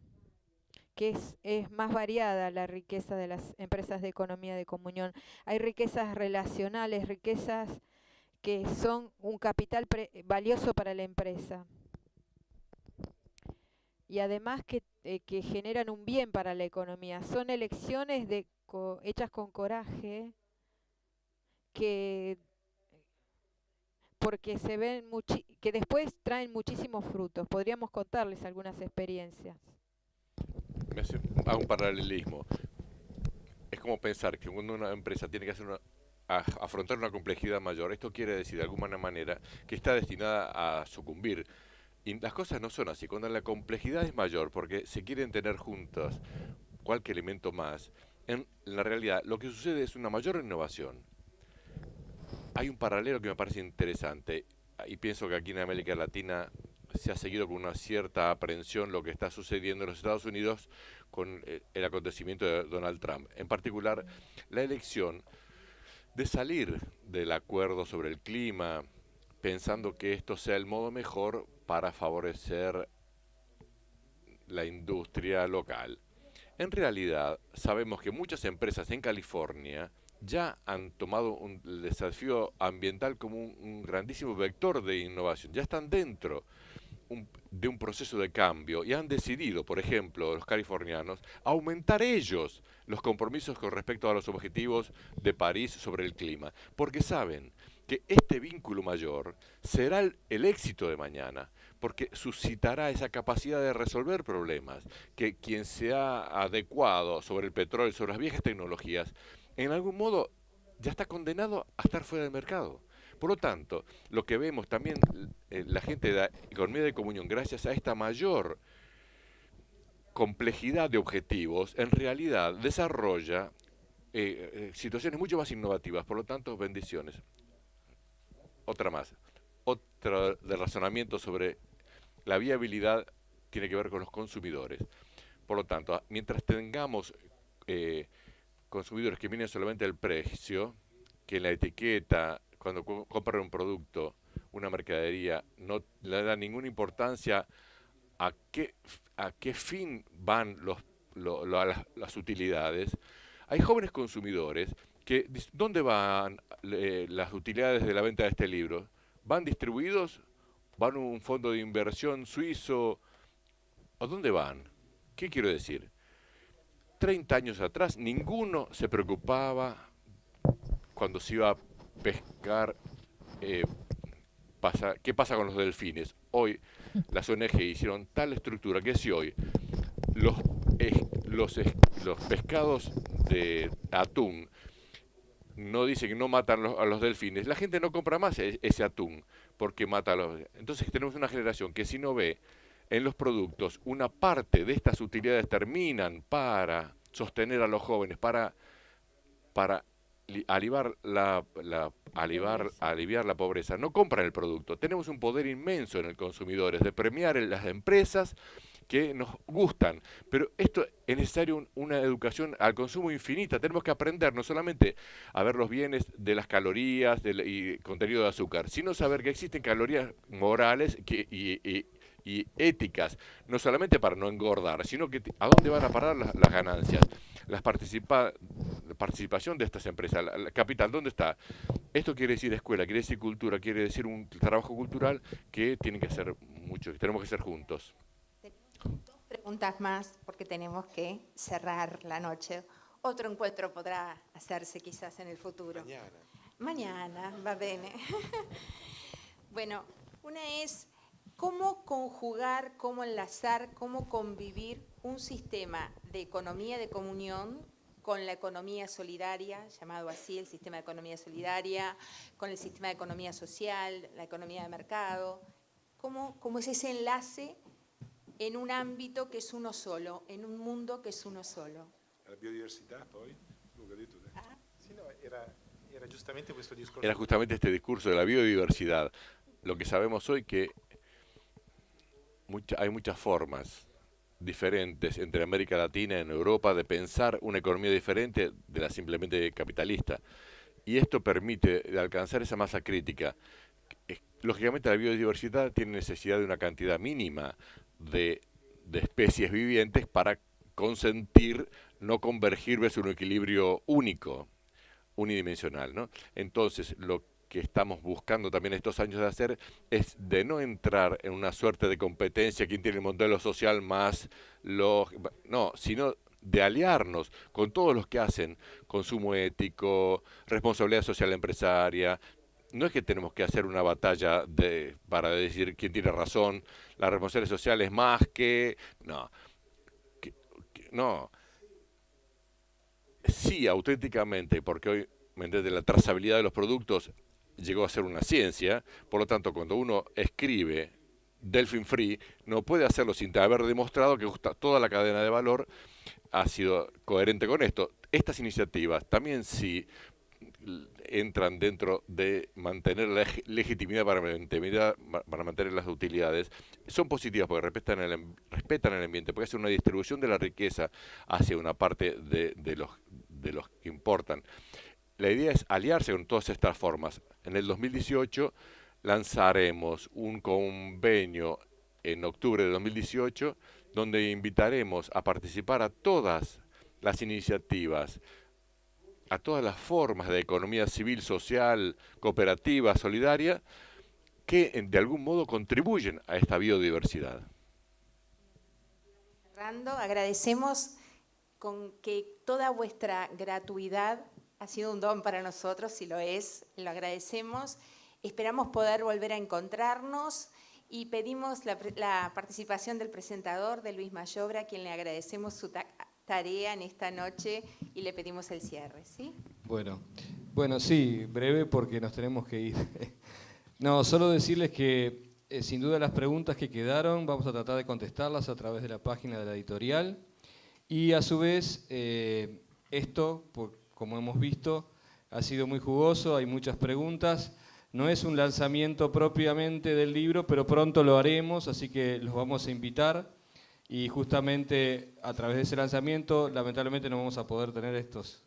que es más variada la riqueza de las empresas de economía de comunión. Hay riquezas relacionales, riquezas que son un capital valioso para la empresa. Y además que generan un bien para la economía. Son elecciones hechas con coraje, porque se ven que después traen muchísimos frutos. Podríamos contarles algunas experiencias. Hago un paralelismo. Es como pensar que cuando una empresa tiene que afrontar una complejidad mayor, esto quiere decir de alguna manera que está destinada a sucumbir. Y las cosas no son así. Cuando la complejidad es mayor, porque se quieren tener juntas cualquier elemento más, en la realidad lo que sucede es una mayor innovación. Hay un paralelo que me parece interesante. y pienso que aquí en América Latina se ha seguido con una cierta aprensión lo que está sucediendo en los Estados Unidos con el acontecimiento de Donald Trump. En particular, la elección de salir del acuerdo sobre el clima, pensando que esto sea el modo mejor para favorecer la industria local. En realidad, sabemos que muchas empresas en California ya han tomado el desafío ambiental como un grandísimo vector de innovación, ya están dentro de un proceso de cambio y han decidido, por ejemplo, los californianos, aumentar ellos los compromisos con respecto a los objetivos de París sobre el clima, porque saben que este vínculo mayor será el éxito de mañana, porque suscitará esa capacidad de resolver problemas, que quien se ha adecuado sobre el petróleo, sobre las viejas tecnologías, en algún modo ya está condenado a estar fuera del mercado. Por lo tanto, lo que vemos también, la gente de la economía de comunión, gracias a esta mayor complejidad de objetivos, en realidad desarrolla situaciones mucho más innovativas. Por lo tanto, bendiciones. Otra más. Otra de razonamiento sobre la viabilidad tiene que ver con los consumidores. Por lo tanto, mientras tengamos consumidores que miren solamente el precio, que en la etiqueta, cuando compran un producto, una mercadería, no le da ninguna importancia a qué fin van las utilidades. Hay jóvenes consumidores que dicen, ¿dónde van las utilidades de la venta de este libro? ¿Van distribuidos? ¿Van a un fondo de inversión suizo? ¿A dónde van? ¿Qué quiero decir? 30 años atrás ninguno se preocupaba cuando se iba a pescar, ¿qué pasa con los delfines? Hoy las ONG hicieron tal estructura que si hoy los pescados de atún no dicen que no matan a los delfines, la gente no compra más ese atún porque mata a los... Entonces tenemos una generación que si no ve en los productos una parte de estas utilidades terminan para sostener a los jóvenes, para aliviar la pobreza, no compran el producto. Tenemos un poder inmenso en el consumidor, de premiar en las empresas que nos gustan, pero esto es necesario una educación al consumo infinita. Tenemos que aprender no solamente a ver los bienes de las calorías y contenido de azúcar, sino saber que existen calorías morales y éticas, no solamente para no engordar, sino que a dónde van a parar las ganancias, la participación de estas empresas, la capital, ¿dónde está? Esto quiere decir escuela, quiere decir cultura, quiere decir un trabajo cultural que tiene que hacer mucho, que tenemos que hacer juntos. Dos preguntas más porque tenemos que cerrar la noche. Otro encuentro podrá hacerse quizás en el futuro. Mañana, va bene. Bueno, una es cómo conjugar, cómo enlazar, cómo convivir un sistema de economía de comunión con la economía solidaria, llamado así el sistema de economía solidaria, con el sistema de economía social, la economía de mercado. ¿Cómo es ese enlace en un ámbito che è uno solo, in un mundo che è uno solo? La biodiversità poi? Sì, no, era justamente questo discorso. Era justamente este discurso de la biodiversidad. Lo que sabemos hoy que hay muchas formas diferentes entre América Latina y en Europa de pensar una economía diferente de la simplemente capitalista. Y esto permite alcanzar esa masa crítica. Lógicamente la biodiversidad tiene necesidad de una cantidad mínima de especies vivientes para consentir no converger versus un equilibrio único, unidimensional, ¿no? Entonces, lo que estamos buscando también estos años de hacer es de no entrar en una suerte de competencia, quién tiene el modelo social más, no, sino de aliarnos con todos los que hacen consumo ético, responsabilidad social empresaria. No es que tenemos que hacer una batalla para decir quién tiene razón, la responsabilidad social es más que... No. Sí, auténticamente, porque hoy, desde la trazabilidad de los productos llegó a ser una ciencia, por lo tanto, cuando uno escribe Delfin Free, no puede hacerlo sin haber demostrado que toda la cadena de valor ha sido coherente con esto. Estas iniciativas también sí entran dentro de mantener la legitimidad para mantener las utilidades, son positivas porque respetan el ambiente, porque hacen una distribución de la riqueza hacia una parte de los que importan. La idea es aliarse con todas estas formas. En el 2018 lanzaremos un convenio en octubre de 2018 donde invitaremos a participar a todas las iniciativas, a todas las formas de economía civil, social, cooperativa, solidaria, que de algún modo contribuyen a esta biodiversidad. Cerrando, agradecemos con que toda vuestra gratuidad ha sido un don para nosotros, si lo es, lo agradecemos. Esperamos poder volver a encontrarnos y pedimos la participación del presentador, de Luis Mayobra, a quien le agradecemos su tarea en esta noche y le pedimos el cierre, ¿sí? Bueno, sí, breve porque nos tenemos que ir. No, solo decirles que sin duda las preguntas que quedaron vamos a tratar de contestarlas a través de la página de la editorial y a su vez esto, como hemos visto, ha sido muy jugoso, hay muchas preguntas. No es un lanzamiento propiamente del libro, pero pronto lo haremos, así que los vamos a invitar. Y justamente a través de ese lanzamiento, lamentablemente no vamos a poder tener estos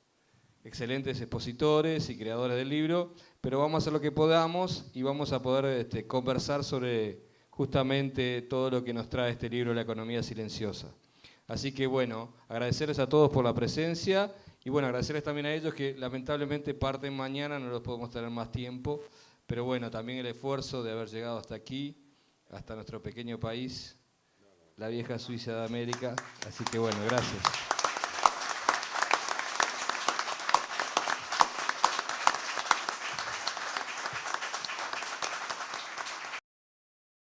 excelentes expositores y creadores del libro, pero vamos a hacer lo que podamos y vamos a poder conversar sobre justamente todo lo que nos trae este libro, La economía silenciosa. Así que bueno, agradecerles a todos por la presencia y bueno, agradecerles también a ellos que lamentablemente parten mañana, no los podemos tener más tiempo, pero bueno, también el esfuerzo de haber llegado hasta aquí, hasta nuestro pequeño país, la vieja Suiza de América. Así que bueno, gracias.